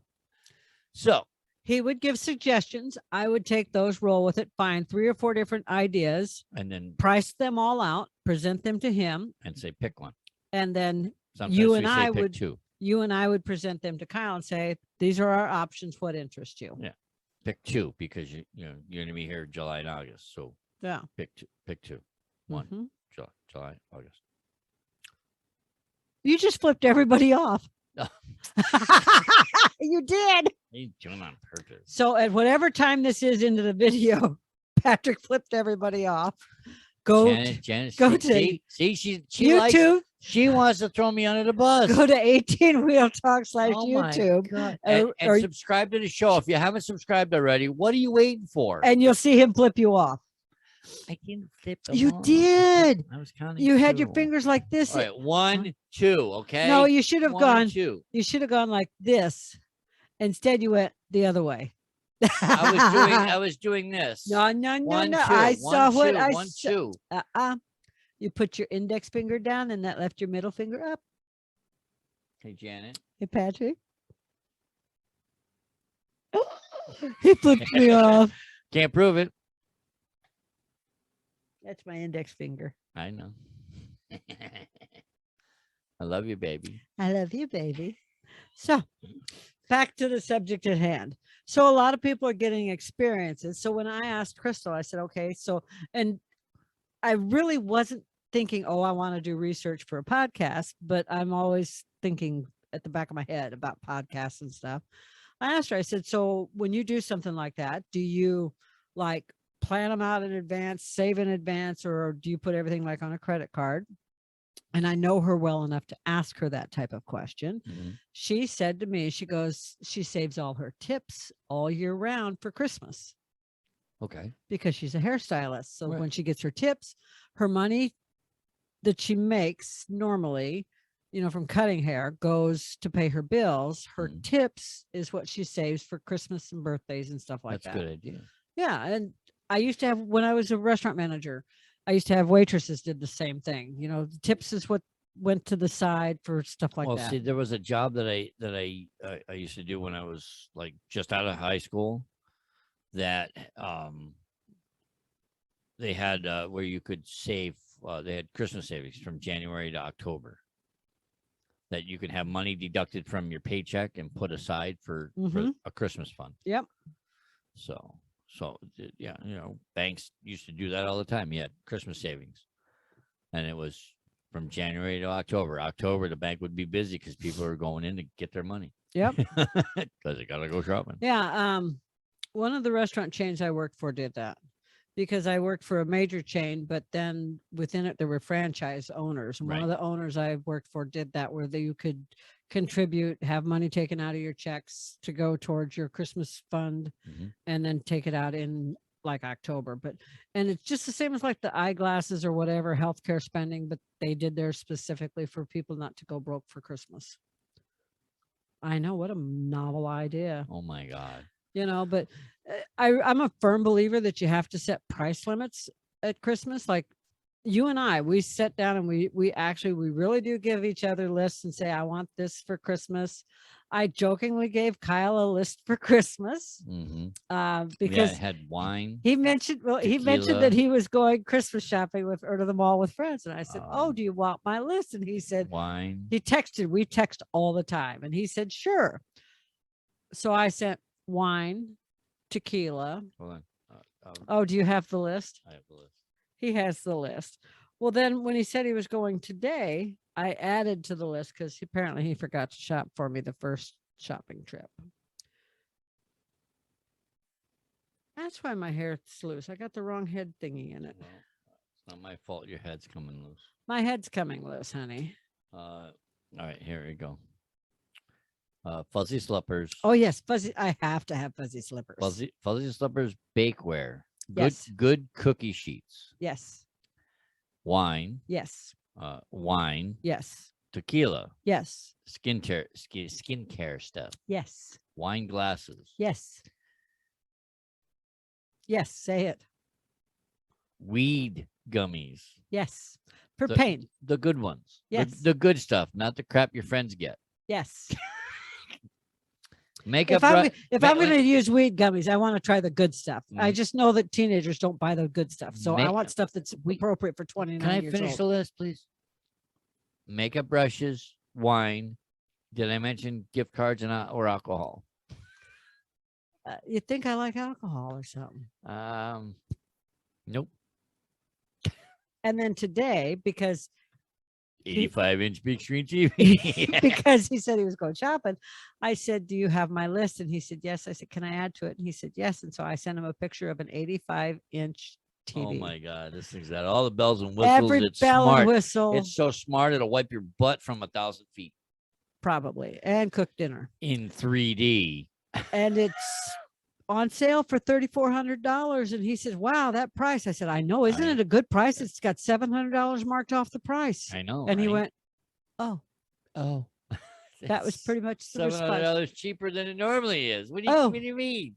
[SPEAKER 1] So
[SPEAKER 2] he would give suggestions. I would take those, roll with it, find 3 or 4 different ideas,
[SPEAKER 1] and then
[SPEAKER 2] price them all out, present them to him,
[SPEAKER 1] and say, pick one.
[SPEAKER 2] And then
[SPEAKER 1] Sometimes
[SPEAKER 2] you
[SPEAKER 1] we
[SPEAKER 2] and
[SPEAKER 1] say
[SPEAKER 2] I
[SPEAKER 1] pick
[SPEAKER 2] would
[SPEAKER 1] 2.
[SPEAKER 2] You and I would present them to Kyle and say, these are our options. What interests you?
[SPEAKER 1] Yeah. Pick 2 because you're going to be here July and August. So
[SPEAKER 2] yeah,
[SPEAKER 1] pick 2. 1 July, August.
[SPEAKER 2] You just flipped everybody off. You did.
[SPEAKER 1] He's doing it on purpose.
[SPEAKER 2] So at whatever time this is into the video, Patrick flipped everybody off.
[SPEAKER 1] Janet,
[SPEAKER 2] go to
[SPEAKER 1] see, she
[SPEAKER 2] YouTube.
[SPEAKER 1] Likes, she wants to throw me under the bus.
[SPEAKER 2] Go to 18 Wheel Talk /
[SPEAKER 1] Oh
[SPEAKER 2] YouTube
[SPEAKER 1] and subscribe to the show. If you haven't subscribed already, what are you waiting for?
[SPEAKER 2] And you'll see him flip you off.
[SPEAKER 1] I didn't flip.
[SPEAKER 2] You did.
[SPEAKER 1] I was counting.
[SPEAKER 2] You had your fingers like this.
[SPEAKER 1] All right, 1, 2. Okay.
[SPEAKER 2] No, you should have
[SPEAKER 1] 1,
[SPEAKER 2] gone.
[SPEAKER 1] 2.
[SPEAKER 2] You should have gone like this. Instead, you went the other way.
[SPEAKER 1] I was doing this.
[SPEAKER 2] No.
[SPEAKER 1] 1, 2,
[SPEAKER 2] I saw
[SPEAKER 1] 1,
[SPEAKER 2] what
[SPEAKER 1] 2,
[SPEAKER 2] I
[SPEAKER 1] 1, 2.
[SPEAKER 2] You put your index finger down and that left your middle finger up.
[SPEAKER 1] Hey, Janet.
[SPEAKER 2] Hey, Patrick. He flipped me off.
[SPEAKER 1] Can't prove it.
[SPEAKER 2] That's my index finger.
[SPEAKER 1] I know. I love you, baby.
[SPEAKER 2] I love you, baby. So back to the subject at hand. So a lot of people are getting experiences. So when I asked Crystal, I said, okay, so, and I really wasn't thinking, oh, I want to do research for a podcast, but I'm always thinking at the back of my head about podcasts and stuff. I asked her, I said, so when you do something like that, do you like plan them out in advance, save in advance, or do you put everything like on a credit card? And I know her well enough to ask her that type of question. She said to me, she goes, she saves all her tips all year round for Christmas.
[SPEAKER 1] Okay.
[SPEAKER 2] Because she's a hairstylist. So when she gets her tips, her money that she makes normally, from cutting hair goes to pay her bills. Her tips is what she saves for Christmas and birthdays and stuff like that.
[SPEAKER 1] That's a good idea.
[SPEAKER 2] Yeah. And I used to have, when I was a restaurant manager, I used to have waitresses did the same thing. The tips is what went to the side for stuff like that.
[SPEAKER 1] Well, see, there was a job that I used to do when I was like just out of high school that they had where you could save. They had Christmas savings from January to October that you could have money deducted from your paycheck and put aside for a Christmas fund.
[SPEAKER 2] Yep.
[SPEAKER 1] So yeah, banks used to do that all the time. You had Christmas savings, and it was from January to October. October, the bank would be busy because people were going in to get their money.
[SPEAKER 2] Yep.
[SPEAKER 1] Because I gotta go shopping.
[SPEAKER 2] Yeah. One of the restaurant chains I worked for did that because I worked for a major chain, but then within it there were franchise owners. And one of
[SPEAKER 1] Right.
[SPEAKER 2] the owners I worked for did that where you could contribute, have money taken out of your checks to go towards your Christmas fund,
[SPEAKER 1] Mhm.
[SPEAKER 2] and then take it out in like October. And it's just the same as like the eyeglasses or whatever healthcare spending, but they did theirs specifically for people not to go broke for Christmas. I know, what a novel idea.
[SPEAKER 1] Oh my God.
[SPEAKER 2] But I'm a firm believer that you have to set price limits at Christmas. Like you and I, we sit down and we really do give each other lists and say, I want this for Christmas. I jokingly gave Kyle a list for Christmas because
[SPEAKER 1] it had wine.
[SPEAKER 2] he mentioned that
[SPEAKER 1] tequila.
[SPEAKER 2] he was going Christmas shopping or to the mall with friends. And I said, oh, do you want my list? And he said,
[SPEAKER 1] wine.
[SPEAKER 2] we text all the time. And he said, sure. So I sent wine, tequila.
[SPEAKER 1] Hold on.
[SPEAKER 2] Oh, do you have the list?
[SPEAKER 1] I have the list.
[SPEAKER 2] He has the list. Well, then when he said he was going today, I added to the list because apparently he forgot to shop for me the first shopping trip. That's why my hair's loose. I got the wrong head thingy in it.
[SPEAKER 1] Well, it's not my fault. Your head's coming loose.
[SPEAKER 2] My head's coming loose, honey.
[SPEAKER 1] All right, here we go. Fuzzy slippers.
[SPEAKER 2] Oh yes, fuzzy. I have to have fuzzy slippers.
[SPEAKER 1] Fuzzy slippers. Bakeware.
[SPEAKER 2] Yes.
[SPEAKER 1] Good cookie sheets.
[SPEAKER 2] Yes.
[SPEAKER 1] Wine.
[SPEAKER 2] Yes.
[SPEAKER 1] Wine.
[SPEAKER 2] Yes.
[SPEAKER 1] Tequila.
[SPEAKER 2] Yes.
[SPEAKER 1] Skincare stuff.
[SPEAKER 2] Yes.
[SPEAKER 1] Wine glasses.
[SPEAKER 2] Yes. Yes. Say it.
[SPEAKER 1] Weed gummies.
[SPEAKER 2] Yes. For pain.
[SPEAKER 1] The good ones.
[SPEAKER 2] Yes.
[SPEAKER 1] The good stuff, not the crap your friends get.
[SPEAKER 2] Yes.
[SPEAKER 1] Makeup.
[SPEAKER 2] If I'm going to use weed gummies, I want to try the good stuff. I just know that teenagers don't buy the good stuff. So I want stuff that's appropriate for 29
[SPEAKER 1] Can I
[SPEAKER 2] years
[SPEAKER 1] finish
[SPEAKER 2] old.
[SPEAKER 1] the list, please? Makeup brushes, wine. Did I mention gift cards or alcohol?
[SPEAKER 2] You think I like alcohol or something?
[SPEAKER 1] Nope.
[SPEAKER 2] And then today, because
[SPEAKER 1] 85-inch big screen TV.
[SPEAKER 2] because he said he was going shopping, I said, do you have my list? And he said, yes. I said, can I add to it? And he said, yes. And so I sent him a picture of an 85-inch TV.
[SPEAKER 1] Oh my God, this thing's got all the bells and whistles.
[SPEAKER 2] Every
[SPEAKER 1] It's
[SPEAKER 2] bell
[SPEAKER 1] smart.
[SPEAKER 2] and whistle.
[SPEAKER 1] It's so smart it'll wipe your butt from 1,000 feet.
[SPEAKER 2] Probably. And cook dinner.
[SPEAKER 1] In 3D.
[SPEAKER 2] And it's on sale for $3,400. And he said, wow, that price. I said, I know. Isn't it a good price? It's got $700 marked off the price.
[SPEAKER 1] I know.
[SPEAKER 2] And he
[SPEAKER 1] right?
[SPEAKER 2] went, oh. That was pretty much the response.
[SPEAKER 1] $700 cheaper than it normally is. What do you mean?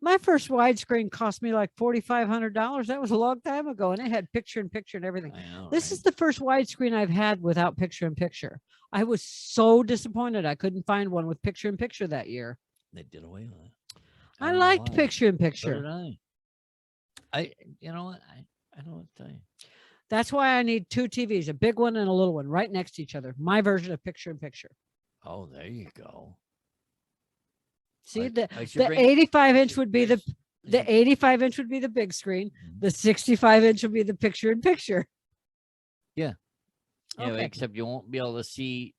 [SPEAKER 2] My first widescreen cost me like $4,500. That was a long time ago. And it had picture in picture and everything.
[SPEAKER 1] I know,
[SPEAKER 2] This
[SPEAKER 1] right?
[SPEAKER 2] is the first widescreen I've had without picture in picture. I was so disappointed. I couldn't find one with picture in picture that year.
[SPEAKER 1] They did away with it.
[SPEAKER 2] I
[SPEAKER 1] don't know
[SPEAKER 2] liked
[SPEAKER 1] why.
[SPEAKER 2] picture in
[SPEAKER 1] So
[SPEAKER 2] picture.
[SPEAKER 1] did I. You know what? I don't know what to tell you.
[SPEAKER 2] That's why I need two TVs, a big one and a little one right next to each other. My version of picture in picture.
[SPEAKER 1] Oh, there you go.
[SPEAKER 2] See,
[SPEAKER 1] I should
[SPEAKER 2] the
[SPEAKER 1] bring-
[SPEAKER 2] 85-inch would be the 85-inch would be the big screen.
[SPEAKER 1] Mhm.
[SPEAKER 2] The 65-inch would be the picture in picture.
[SPEAKER 1] Yeah,
[SPEAKER 2] Okay.
[SPEAKER 1] except you won't be able to see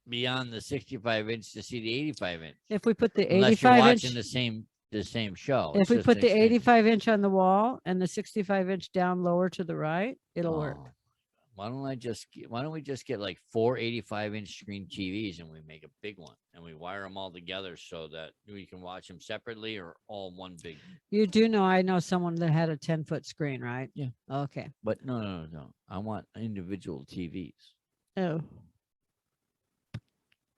[SPEAKER 1] beyond the 65-inch to see the 85-inch.
[SPEAKER 2] If we put the
[SPEAKER 1] Unless you're
[SPEAKER 2] 85-inch,
[SPEAKER 1] watching the same show.
[SPEAKER 2] if
[SPEAKER 1] It's
[SPEAKER 2] we
[SPEAKER 1] just
[SPEAKER 2] put
[SPEAKER 1] an
[SPEAKER 2] the
[SPEAKER 1] extension.
[SPEAKER 2] 85-inch on the wall and the 65-inch down lower to the right, it'll work.
[SPEAKER 1] Oh, why don't we just get like 4 85-inch screen TVs and we make a big one and we wire them all together so that we can watch them separately or all one big.
[SPEAKER 2] You do know I know someone that had a 10-foot screen, right?
[SPEAKER 1] Yeah.
[SPEAKER 2] Okay.
[SPEAKER 1] But no. I want individual TVs.
[SPEAKER 2] Oh.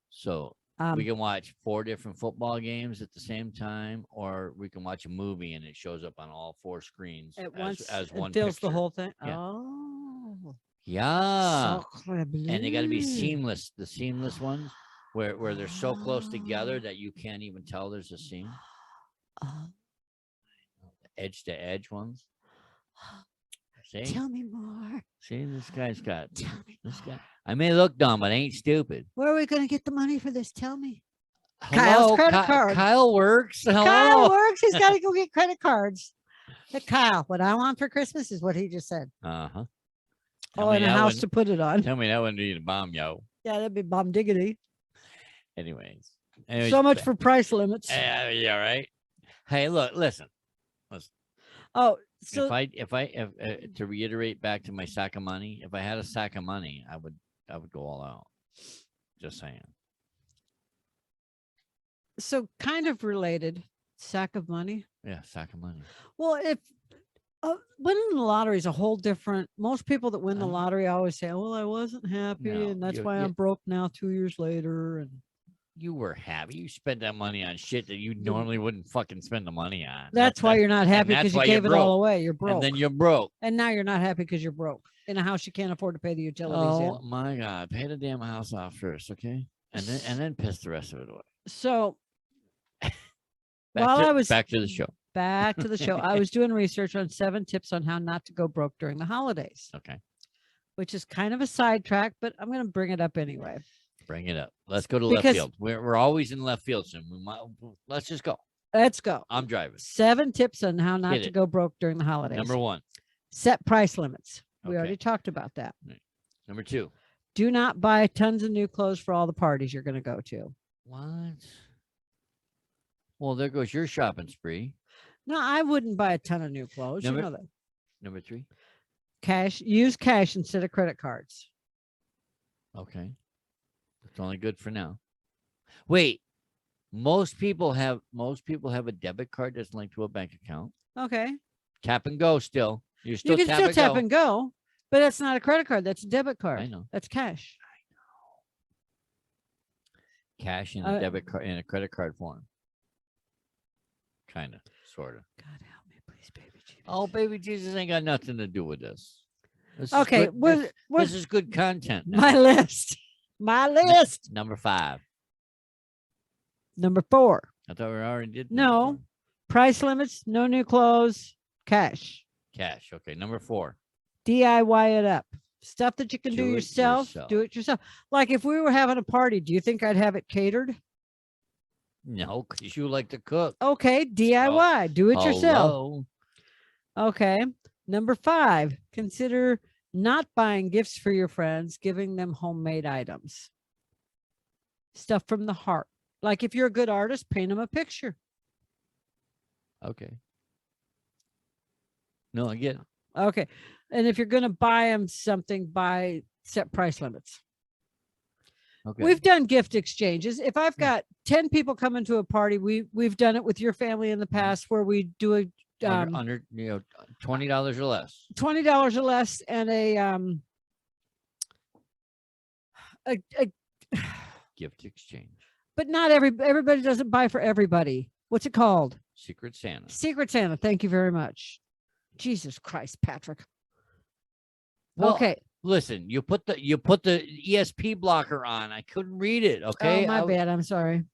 [SPEAKER 1] So we can watch 4 different football games at the same time, or we can watch a movie and it shows up on all 4 screens
[SPEAKER 2] at once
[SPEAKER 1] as
[SPEAKER 2] it
[SPEAKER 1] one
[SPEAKER 2] fills the
[SPEAKER 1] picture.
[SPEAKER 2] whole thing.
[SPEAKER 1] Yeah.
[SPEAKER 2] Oh.
[SPEAKER 1] Yeah.
[SPEAKER 2] Sacre
[SPEAKER 1] And they got to be
[SPEAKER 2] bleu.
[SPEAKER 1] seamless. The seamless ones where they're so close together that you can't even tell there's a seam. Edge to edge ones. See?
[SPEAKER 2] Tell me more.
[SPEAKER 1] See, this guy's got
[SPEAKER 2] Tell me
[SPEAKER 1] this
[SPEAKER 2] more.
[SPEAKER 1] guy. I may look dumb, but I ain't stupid.
[SPEAKER 2] Where are we going to get the money for this? Tell me.
[SPEAKER 1] Hello,
[SPEAKER 2] Kyle's credit card.
[SPEAKER 1] Kyle works. Hello.
[SPEAKER 2] Kyle works. He's got to go get credit cards. But Kyle, what I want for Christmas is what he just said.
[SPEAKER 1] Uh-huh.
[SPEAKER 2] Oh, and a house to put it on.
[SPEAKER 1] Tell me that wouldn't be a bomb, yo.
[SPEAKER 2] Yeah, that'd be bomb diggity.
[SPEAKER 1] Anyways,
[SPEAKER 2] So much for price limits.
[SPEAKER 1] yeah, right. Hey, look, listen.
[SPEAKER 2] Oh, so
[SPEAKER 1] if I to reiterate back to my sack of money, if I had a sack of money, I would go all out. Just saying.
[SPEAKER 2] so kind of related, sack of money.
[SPEAKER 1] Yeah, sack of money.
[SPEAKER 2] Well, if winning the lottery is a whole different. Most people that win the lottery always say, "Well, I wasn't happy,
[SPEAKER 1] No,
[SPEAKER 2] and that's why I'm broke now 2 years later." And
[SPEAKER 1] you were happy. You spent that money on shit that you normally wouldn't fucking spend the money on.
[SPEAKER 2] that's why you're not happy, because you gave it all away. You're broke.
[SPEAKER 1] And then you're broke.
[SPEAKER 2] And now you're not happy because you're broke in a house you can't afford to pay the utilities
[SPEAKER 1] Oh
[SPEAKER 2] in.
[SPEAKER 1] my God. Pay the damn house off first, okay? And then piss the rest of it away.
[SPEAKER 2] So
[SPEAKER 1] back to the show.
[SPEAKER 2] Back to the show. I was doing research on 7 tips on how not to go broke during the holidays.
[SPEAKER 1] Okay.
[SPEAKER 2] Which is kind of a sidetrack, but I'm going to bring it up anyway.
[SPEAKER 1] Bring it up. Let's go to left field. We're always in left field, so let's just go.
[SPEAKER 2] Let's go.
[SPEAKER 1] I'm driving.
[SPEAKER 2] 7 tips on how not to go broke during the holidays.
[SPEAKER 1] Number 1.
[SPEAKER 2] Set price limits. We already talked about that.
[SPEAKER 1] Right. Number 2.
[SPEAKER 2] Do not buy tons of new clothes for all the parties you're going to go to.
[SPEAKER 1] What? Well, there goes your shopping spree.
[SPEAKER 2] No, I wouldn't buy a ton of new clothes. You know that.
[SPEAKER 1] Number 3.
[SPEAKER 2] Cash. Use cash instead of credit cards.
[SPEAKER 1] Okay. It's only good for now. Wait. Most people have a debit card that's linked to a bank account.
[SPEAKER 2] Okay.
[SPEAKER 1] Tap and go still. You can
[SPEAKER 2] still tap and go, but that's not a credit card. That's a debit card.
[SPEAKER 1] I know.
[SPEAKER 2] That's cash.
[SPEAKER 1] I know. Cash in a debit card in a credit card form. Kind of, sort of.
[SPEAKER 2] God help me, please, baby Jesus.
[SPEAKER 1] Oh, baby Jesus ain't got nothing to do with this.
[SPEAKER 2] Okay,
[SPEAKER 1] this is good content.
[SPEAKER 2] My list.
[SPEAKER 1] Number 5.
[SPEAKER 2] Number 4.
[SPEAKER 1] I thought we already did.
[SPEAKER 2] No. Price limits, no new clothes, cash.
[SPEAKER 1] Cash. Okay. Number 4.
[SPEAKER 2] DIY it up. Stuff that you can do yourself. Do it yourself. Like if we were having a party, do you think I'd have it catered?
[SPEAKER 1] No, because you like to cook.
[SPEAKER 2] Okay. DIY. Do it yourself.
[SPEAKER 1] Hello.
[SPEAKER 2] Okay. Number 5. Consider not buying gifts for your friends, giving them homemade items. Stuff from the heart. Like if you're a good artist, paint them a picture.
[SPEAKER 1] Okay. No, I get it.
[SPEAKER 2] Okay. And if you're going to buy them something, buy set price limits.
[SPEAKER 1] Okay.
[SPEAKER 2] We've done gift exchanges. If I've got 10 people coming to a party, we've done it with your family in the past where we do a
[SPEAKER 1] under $20 or less.
[SPEAKER 2] $20 or less and a
[SPEAKER 1] Gift exchange.
[SPEAKER 2] But not everybody doesn't buy for everybody. What's it called?
[SPEAKER 1] Secret Santa.
[SPEAKER 2] Secret Santa. Thank you very much. Jesus Christ, Patrick.
[SPEAKER 1] Well,
[SPEAKER 2] okay.
[SPEAKER 1] Listen, you put the ESP blocker on. I couldn't read it. Okay.
[SPEAKER 2] Oh, my bad. I'm sorry.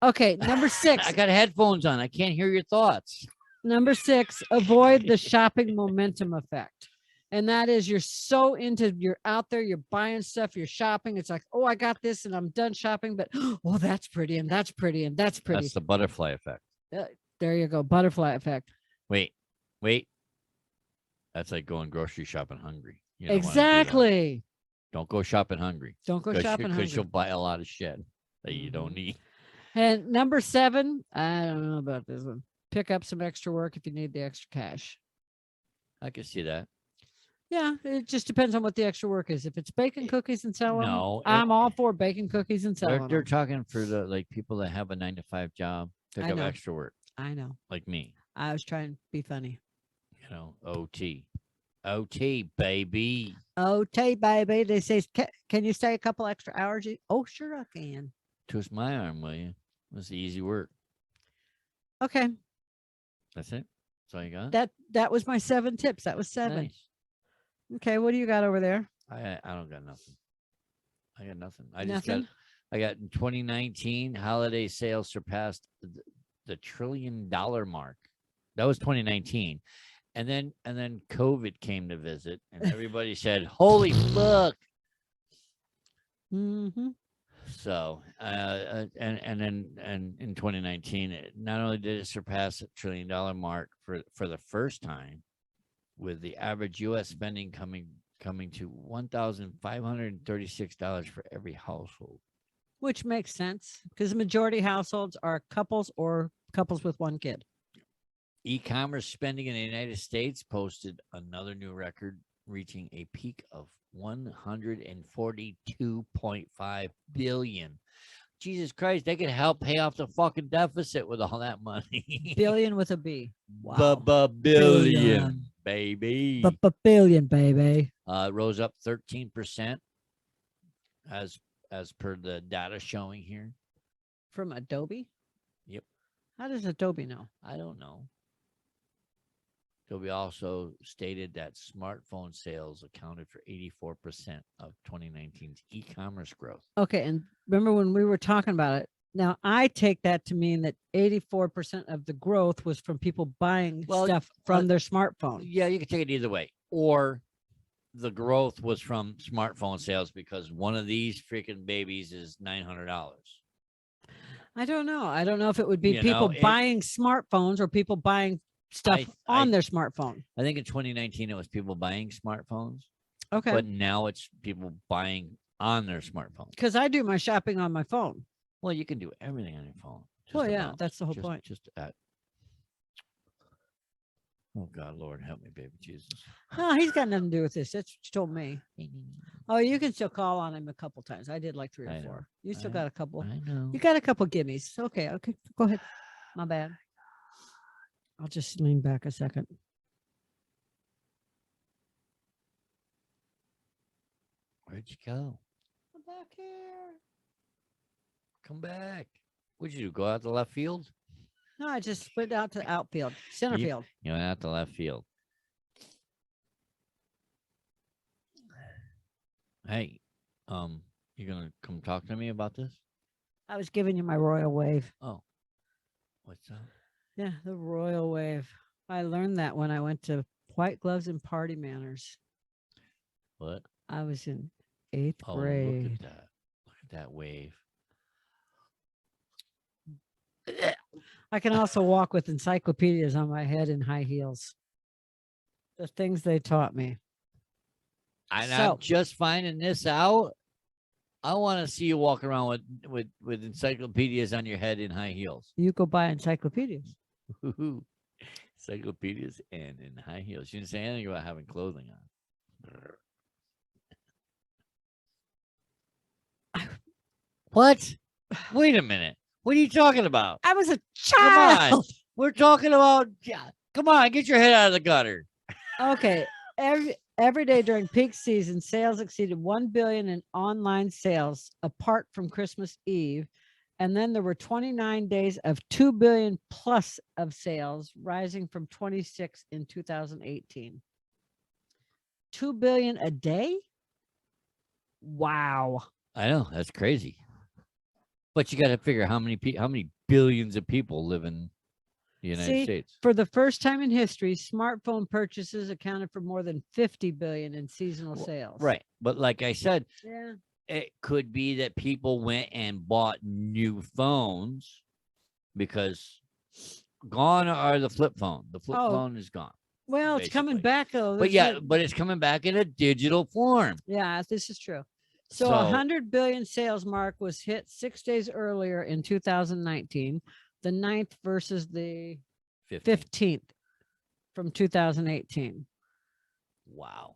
[SPEAKER 2] Okay. Number 6.
[SPEAKER 1] I got headphones on. I can't hear your thoughts.
[SPEAKER 2] Number 6, avoid the shopping momentum effect. And that is you're out there, you're buying stuff, you're shopping. It's like, oh, I got this and I'm done shopping, but oh, that's pretty and that's pretty and that's pretty.
[SPEAKER 1] That's the butterfly effect.
[SPEAKER 2] There you go. Butterfly effect.
[SPEAKER 1] Wait. That's like going grocery shopping hungry. You
[SPEAKER 2] Exactly.
[SPEAKER 1] Don't go shopping hungry.
[SPEAKER 2] Don't go shopping hungry.
[SPEAKER 1] Because you'll buy a lot of shit that you don't need.
[SPEAKER 2] And number 7, I don't know about this one. Pick up some extra work if you need the extra cash.
[SPEAKER 1] I can see that.
[SPEAKER 2] Yeah, it just depends on what the extra work is. If it's baking cookies and selling, I'm all for baking cookies and selling.
[SPEAKER 1] They're talking for the people that have a 9-to-5 job. Pick up extra work.
[SPEAKER 2] I know.
[SPEAKER 1] Like me.
[SPEAKER 2] I was trying to be funny.
[SPEAKER 1] OT, baby.
[SPEAKER 2] OT, baby. They say, can you stay a couple extra hours? Oh, sure I can.
[SPEAKER 1] Twist my arm, will you? That's easy work.
[SPEAKER 2] Okay.
[SPEAKER 1] That's it. That's all you got?
[SPEAKER 2] That was my 7 tips. That was 7.
[SPEAKER 1] Nice.
[SPEAKER 2] Okay, what do you got over there?
[SPEAKER 1] I don't got nothing. I got nothing. I got in 2019 holiday sales surpassed the $1 trillion mark. That was 2019. And then COVID came to visit and everybody said, holy fuck.
[SPEAKER 2] Mm-hmm.
[SPEAKER 1] So and in 2019, not only did it surpass the $1 trillion mark for the first time, with the average U.S. spending coming to $1,536 for every household.
[SPEAKER 2] which makes sense because the majority households are couples or couples with one kid.
[SPEAKER 1] E-commerce spending in the United States posted another new record, reaching a peak of $142.5 billion. Jesus Christ, they could help pay off the fucking deficit with all that money.
[SPEAKER 2] Billion with a B. Wow.
[SPEAKER 1] Billion, baby.
[SPEAKER 2] Billion, baby.
[SPEAKER 1] Rose up 13% as per the data showing here.
[SPEAKER 2] From Adobe?
[SPEAKER 1] Yep.
[SPEAKER 2] How does Adobe know?
[SPEAKER 1] I don't know. Adobe also stated that smartphone sales accounted for 84% of 2019's e-commerce growth.
[SPEAKER 2] Okay, and remember when we were talking about it, now I take that to mean that 84% of the growth was from people buying stuff from their smartphone.
[SPEAKER 1] Yeah, you can take it either way. Or the growth was from smartphone sales because one of these freaking babies is $900.
[SPEAKER 2] I don't know. I don't know if it would be people buying smartphones or people buying stuff on their smartphone.
[SPEAKER 1] I think in 2019 it was people buying smartphones.
[SPEAKER 2] Okay.
[SPEAKER 1] But now it's people buying on their smartphone.
[SPEAKER 2] Because I do my shopping on my phone.
[SPEAKER 1] Well, you can do everything on your phone.
[SPEAKER 2] Well, yeah, that's the whole point.
[SPEAKER 1] Oh, God, Lord, help me, baby Jesus.
[SPEAKER 2] Oh, he's got nothing to do with this. That's what you told me. Oh, you can still call on him a couple times. I did like 3 or 4. You still got a couple.
[SPEAKER 1] I know.
[SPEAKER 2] You got a couple gimmies. Okay, go ahead. My bad. I'll just lean back a second.
[SPEAKER 1] Where'd you go?
[SPEAKER 2] I'm back here.
[SPEAKER 1] Come back. What'd you do? Go out to left field?
[SPEAKER 2] No, I just went out to outfield, center field.
[SPEAKER 1] You went out to left field. Hey, you gonna come talk to me about this?
[SPEAKER 2] I was giving you my royal wave.
[SPEAKER 1] Oh, what's that?
[SPEAKER 2] Yeah, the royal wave. I learned that when I went to White Gloves and Party Manners.
[SPEAKER 1] What?
[SPEAKER 2] I was in 8th grade.
[SPEAKER 1] Look at that. Look at that wave.
[SPEAKER 2] I can also walk with encyclopedias on my head in high heels. The things they taught me.
[SPEAKER 1] I'm just finding this out. I want to see you walk around with encyclopedias on your head in high heels.
[SPEAKER 2] You go buy encyclopedias.
[SPEAKER 1] Encyclopedias and in high heels. You didn't say anything about having clothing on. What? Wait a minute. What are you talking about?
[SPEAKER 2] I was a child.
[SPEAKER 1] Come on. We're talking about. Yeah. Come on, get your head out of the gutter.
[SPEAKER 2] Okay. Every day during peak season, sales exceeded 1 billion in online sales, apart from Christmas Eve. And then there were 29 days of 2 billion plus of sales, rising from 26 in 2018. 2 billion a day? Wow.
[SPEAKER 1] I know, that's crazy. But you got to figure how many billions of people live in the United States.
[SPEAKER 2] For the first time in history, smartphone purchases accounted for more than 50 billion in seasonal sales.
[SPEAKER 1] Right. But like I said,
[SPEAKER 2] yeah,
[SPEAKER 1] it could be that people went and bought new phones because gone are the flip phone. The flip phone is gone.
[SPEAKER 2] Well, it's coming back though.
[SPEAKER 1] But but it's coming back in a digital form.
[SPEAKER 2] Yeah, this is true. So 100 billion sales mark was hit 6 days earlier in 2019, the 9th versus the 15th from 2018.
[SPEAKER 1] Wow.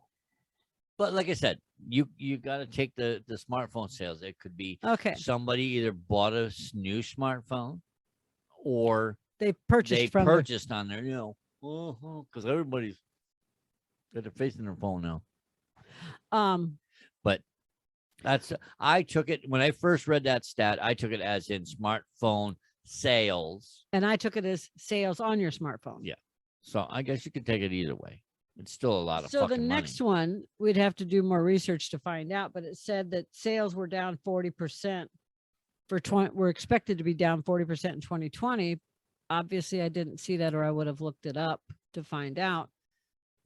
[SPEAKER 1] But like I said, you got to take the smartphone sales. It could be somebody either bought a new smartphone or
[SPEAKER 2] they purchased
[SPEAKER 1] on there, because everybody's got their face in their phone now. But I took it when I first read that stat. I took it as in smartphone sales,
[SPEAKER 2] and I took it as sales on your smartphone.
[SPEAKER 1] Yeah, so I guess you could take it either way. It's still a lot of.
[SPEAKER 2] So the next one, we'd have to do more research to find out, but it said that sales were down 40% were expected to be down 40% in 2020. Obviously, I didn't see that, or I would have looked it up to find out.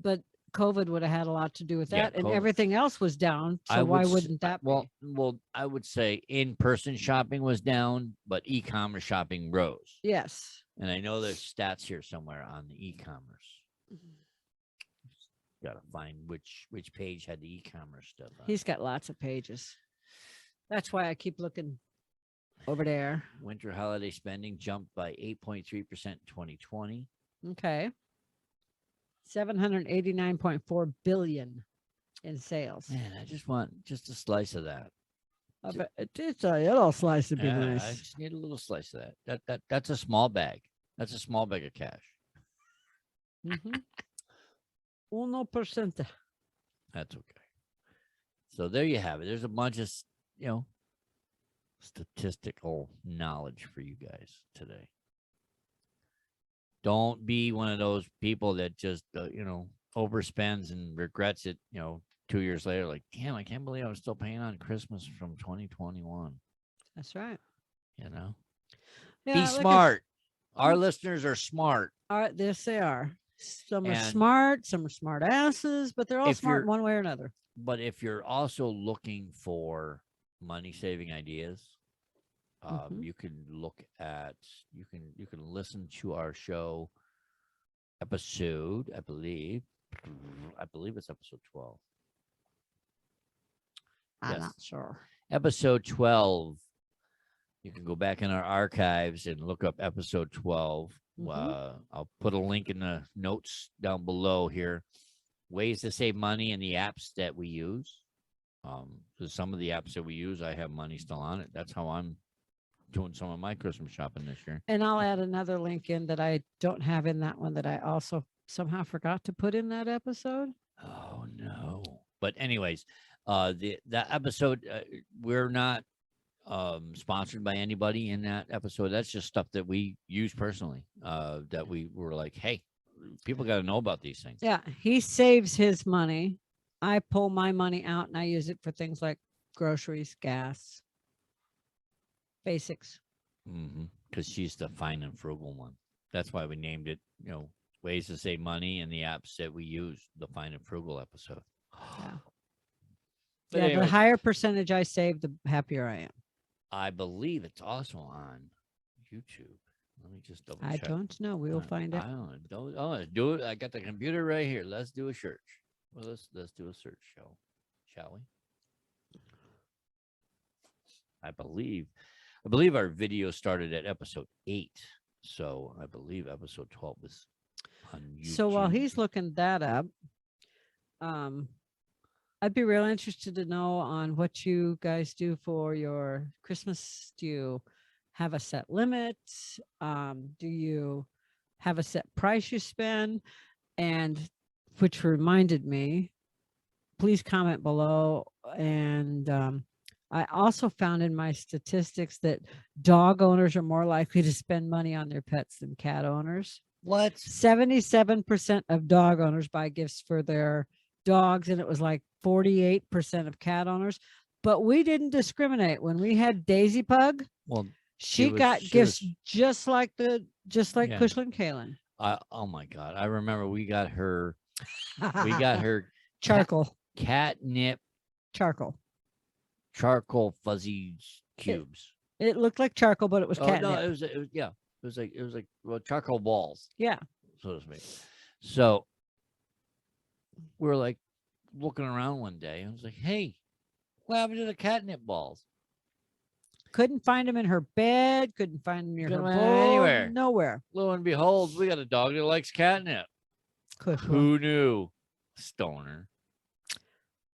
[SPEAKER 2] But COVID would have had a lot to do with that, and everything else was down. So why wouldn't that be?
[SPEAKER 1] Well, I would say in-person shopping was down, but e-commerce shopping rose.
[SPEAKER 2] Yes.
[SPEAKER 1] And I know there's stats here somewhere on the e-commerce. Got to find which page had the e-commerce stuff on.
[SPEAKER 2] He's got lots of pages. That's why I keep looking over there.
[SPEAKER 1] Winter holiday spending jumped by 8.3% in 2020.
[SPEAKER 2] Okay. 789.4 billion in sales.
[SPEAKER 1] Man, I just want just a slice of that.
[SPEAKER 2] It's a little slice would be
[SPEAKER 1] Yeah, I
[SPEAKER 2] nice.
[SPEAKER 1] just need a little slice of that. That's a small bag. That's a small bag of cash.
[SPEAKER 2] 1%.
[SPEAKER 1] That's okay. So there you have it. There's a bunch of, statistical knowledge for you guys today. Don't be one of those people that just, overspends and regrets it, 2 years later, like, damn, I can't believe I was still paying on Christmas from 2021.
[SPEAKER 2] That's right.
[SPEAKER 1] Yeah,
[SPEAKER 2] like
[SPEAKER 1] be smart. Our listeners are smart.
[SPEAKER 2] All right, yes, they are. Some are
[SPEAKER 1] And
[SPEAKER 2] smart, some are smart asses, but they're all smart in one way or another.
[SPEAKER 1] But if you're also looking for money saving ideas, you can you can listen to our show episode, I believe it's episode 12.
[SPEAKER 2] I'm not sure.
[SPEAKER 1] Episode 12. You can go back in our archives and look up episode 12. I'll put a link in the notes down below here. Ways to save money in the apps that we use. So some of the apps that we use, I have money still on it. That's how I'm doing some of my Christmas shopping this year.
[SPEAKER 2] And I'll add another link in that I don't have in that one that I also somehow forgot to put in that episode.
[SPEAKER 1] Oh no! But anyways, that episode, we're not sponsored by anybody in that episode. That's just stuff that we use personally. That we were like, hey, people got to know about these things.
[SPEAKER 2] Yeah, he saves his money. I pull my money out and I use it for things like groceries, gas, basics.
[SPEAKER 1] Because she's the fine and frugal one. That's why we named it, ways to save money in the apps that we use, the fine and frugal episode.
[SPEAKER 2] Yeah. Anyway, the higher percentage I save, the happier I am.
[SPEAKER 1] I believe it's also on YouTube. Let me just double check.
[SPEAKER 2] I don't know. We will find out.
[SPEAKER 1] I don't do it. I got the computer right here. Let's do a search. Well, let's do a search, shall we? I believe our video started at episode 8, so I believe episode 12 is on YouTube.
[SPEAKER 2] So while he's looking that up, I'd be real interested to know on what you guys do for your Christmas. Do you have a set limit? Do you have a set price you spend? And which reminded me, please comment below. And I also found in my statistics that dog owners are more likely to spend money on their pets than cat owners.
[SPEAKER 1] What?
[SPEAKER 2] 77% of dog owners buy gifts for their dogs, and it was like 48% of cat owners. But we didn't discriminate. When we had Daisy Pug, she got gifts just like Kushla and Kaylin.
[SPEAKER 1] Oh my God. I remember we got her
[SPEAKER 2] charcoal
[SPEAKER 1] catnip
[SPEAKER 2] charcoal
[SPEAKER 1] fuzzy cubes.
[SPEAKER 2] It looked like charcoal, but it was catnip.
[SPEAKER 1] No, it was like charcoal balls.
[SPEAKER 2] Yeah.
[SPEAKER 1] So to speak. So we were like looking around one day and I was like, hey, what happened to the catnip balls?
[SPEAKER 2] Couldn't find them in her bed. Couldn't find them near her bowl.
[SPEAKER 1] Anywhere.
[SPEAKER 2] Nowhere.
[SPEAKER 1] Lo and behold, we got a dog that likes catnip. Who knew? Stoner.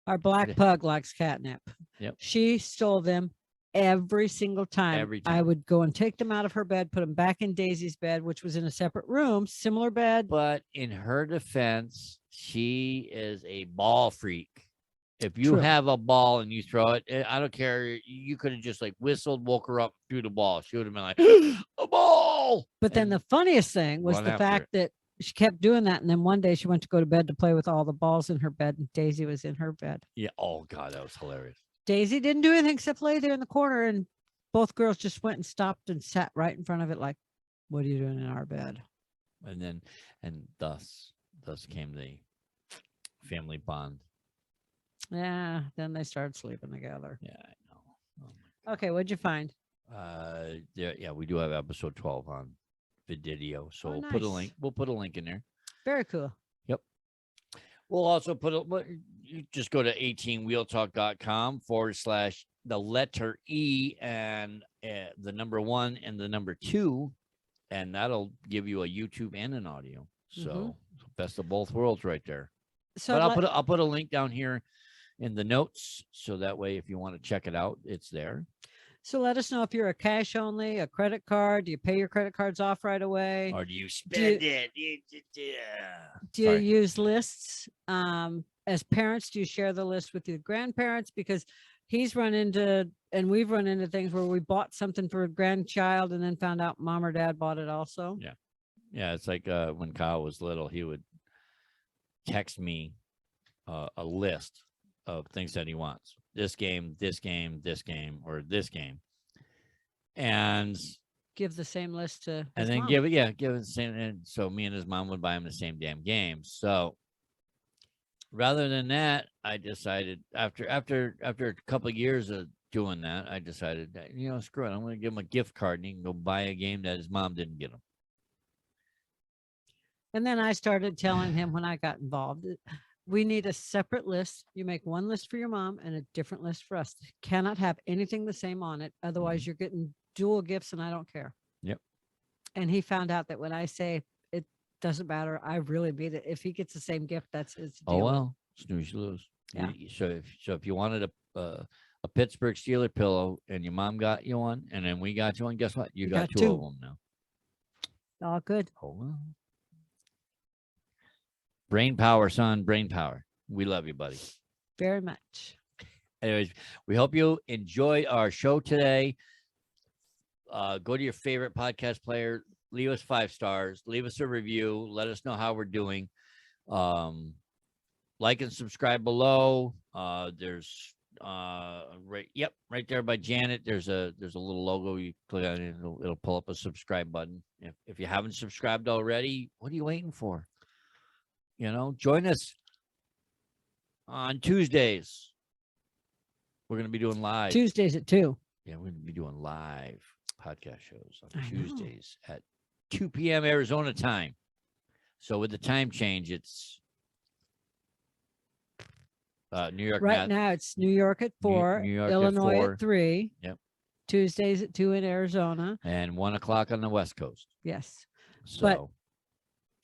[SPEAKER 2] Our black pug likes catnip.
[SPEAKER 1] Yep.
[SPEAKER 2] She stole them every single time.
[SPEAKER 1] Every time.
[SPEAKER 2] I would go and take them out of her bed, put them back in Daisy's bed, which was in a separate room, similar bed.
[SPEAKER 1] But in her defense, she is a ball freak. If you have a ball and you throw it, I don't care. You could have just like whistled, woke her up, threw the ball. She would have been like, a ball.
[SPEAKER 2] But then the funniest thing was the fact that she kept doing that. And then one day she went to go to bed to play with all the balls in her bed, and Daisy was in her bed.
[SPEAKER 1] Yeah. Oh, God, that was hilarious.
[SPEAKER 2] Daisy didn't do anything except lay there in the corner. And both girls just went and stopped and sat right in front of it like, what are you doing in our bed?
[SPEAKER 1] And thus came the family bond.
[SPEAKER 2] Yeah, then they started sleeping together.
[SPEAKER 1] Yeah, I know. Oh,
[SPEAKER 2] okay, what'd you find?
[SPEAKER 1] Yeah, we do have episode 12 on video, so we'll
[SPEAKER 2] nice.
[SPEAKER 1] put a link. We'll put a link in there.
[SPEAKER 2] Very cool.
[SPEAKER 1] Yep. We'll also put you just go to 18wheeltalk.com the letter E and the number 1 and the number 2, and that'll give you a YouTube and an audio. So best of both worlds right there.
[SPEAKER 2] So
[SPEAKER 1] But I'll put a link down here in the notes, so that way if you want to check it out, it's there.
[SPEAKER 2] So let us know if you're a cash only, a credit card. Do you pay your credit cards off right away?
[SPEAKER 1] Or do you spend it?
[SPEAKER 2] Do you use lists? As parents, do you share the list with your grandparents? Because he's run into, and we've run into things where we bought something for a grandchild and then found out mom or dad bought it also.
[SPEAKER 1] Yeah. Yeah. It's like when Kyle was little, he would text me a list of things that he wants. This game, this game, this game, or this game. And
[SPEAKER 2] give the same list to
[SPEAKER 1] and then
[SPEAKER 2] mom.
[SPEAKER 1] give it the same. And so me and his mom would buy him the same damn game. So rather than that, I decided after a couple of years of doing that, I decided that, screw it. I'm going to give him a gift card and he can go buy a game that his mom didn't get him.
[SPEAKER 2] And then I started telling him when I got involved, we need a separate list. You make one list for your mom and a different list for us. Cannot have anything the same on it. Otherwise, you're getting dual gifts and I don't care.
[SPEAKER 1] Yep.
[SPEAKER 2] And he found out that when I say it doesn't matter, I really mean it. If he gets the same gift, that's his deal.
[SPEAKER 1] Oh, well, snooze, you lose.
[SPEAKER 2] Yeah.
[SPEAKER 1] So if you wanted a Pittsburgh Steeler pillow and your mom got you one and then we got you one, guess what? You got two of them now.
[SPEAKER 2] All good.
[SPEAKER 1] Oh, well. Brain power, son. Brain power. We love you, buddy.
[SPEAKER 2] Very much.
[SPEAKER 1] Anyways, we hope you enjoyed our show today. Go to your favorite podcast player. Leave us 5 stars. Leave us a review. Let us know how we're doing. Like and subscribe below. There's right there by Janet. There's a little logo. You click on it. It'll pull up a subscribe button. If you haven't subscribed already, what are you waiting for? Join us on Tuesdays. We're going to be doing live.
[SPEAKER 2] Tuesdays at 2.
[SPEAKER 1] Yeah, we're going to be doing live podcast shows on Tuesdays at 2 p.m. Arizona time. So with the time change, it's New York.
[SPEAKER 2] Right now, it's New York at 4,
[SPEAKER 1] New York
[SPEAKER 2] Illinois
[SPEAKER 1] at 4.
[SPEAKER 2] at 3.
[SPEAKER 1] Yep.
[SPEAKER 2] Tuesdays at 2 in Arizona.
[SPEAKER 1] And 1 o'clock on the West Coast.
[SPEAKER 2] Yes.
[SPEAKER 1] So
[SPEAKER 2] But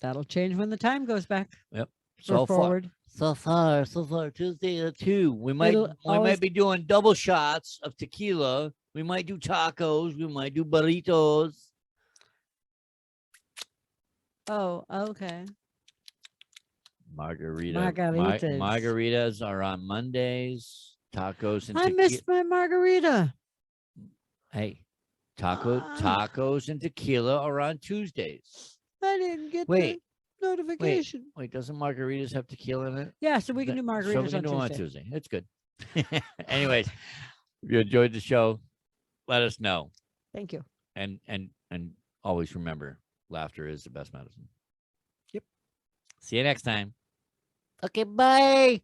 [SPEAKER 2] that'll change when the time goes back.
[SPEAKER 1] Yep.
[SPEAKER 2] So forward.
[SPEAKER 1] So far, Tuesday at 2. We might be doing double shots of tequila. We might do tacos. We might do burritos.
[SPEAKER 2] Oh, okay.
[SPEAKER 1] Margaritas. Margaritas are on Mondays. Tacos and
[SPEAKER 2] I missed my margarita.
[SPEAKER 1] Hey, tacos and tequila are on Tuesdays.
[SPEAKER 2] I didn't get the notification.
[SPEAKER 1] Wait, doesn't margaritas have tequila in it?
[SPEAKER 2] Yeah, so we can do margaritas
[SPEAKER 1] so we can do
[SPEAKER 2] on
[SPEAKER 1] on
[SPEAKER 2] Tuesday.
[SPEAKER 1] Tuesday. It's good. Anyways, if you enjoyed the show, let us know.
[SPEAKER 2] Thank you.
[SPEAKER 1] And always remember, laughter is the best medicine.
[SPEAKER 2] Yep.
[SPEAKER 1] See you next time. Okay, bye.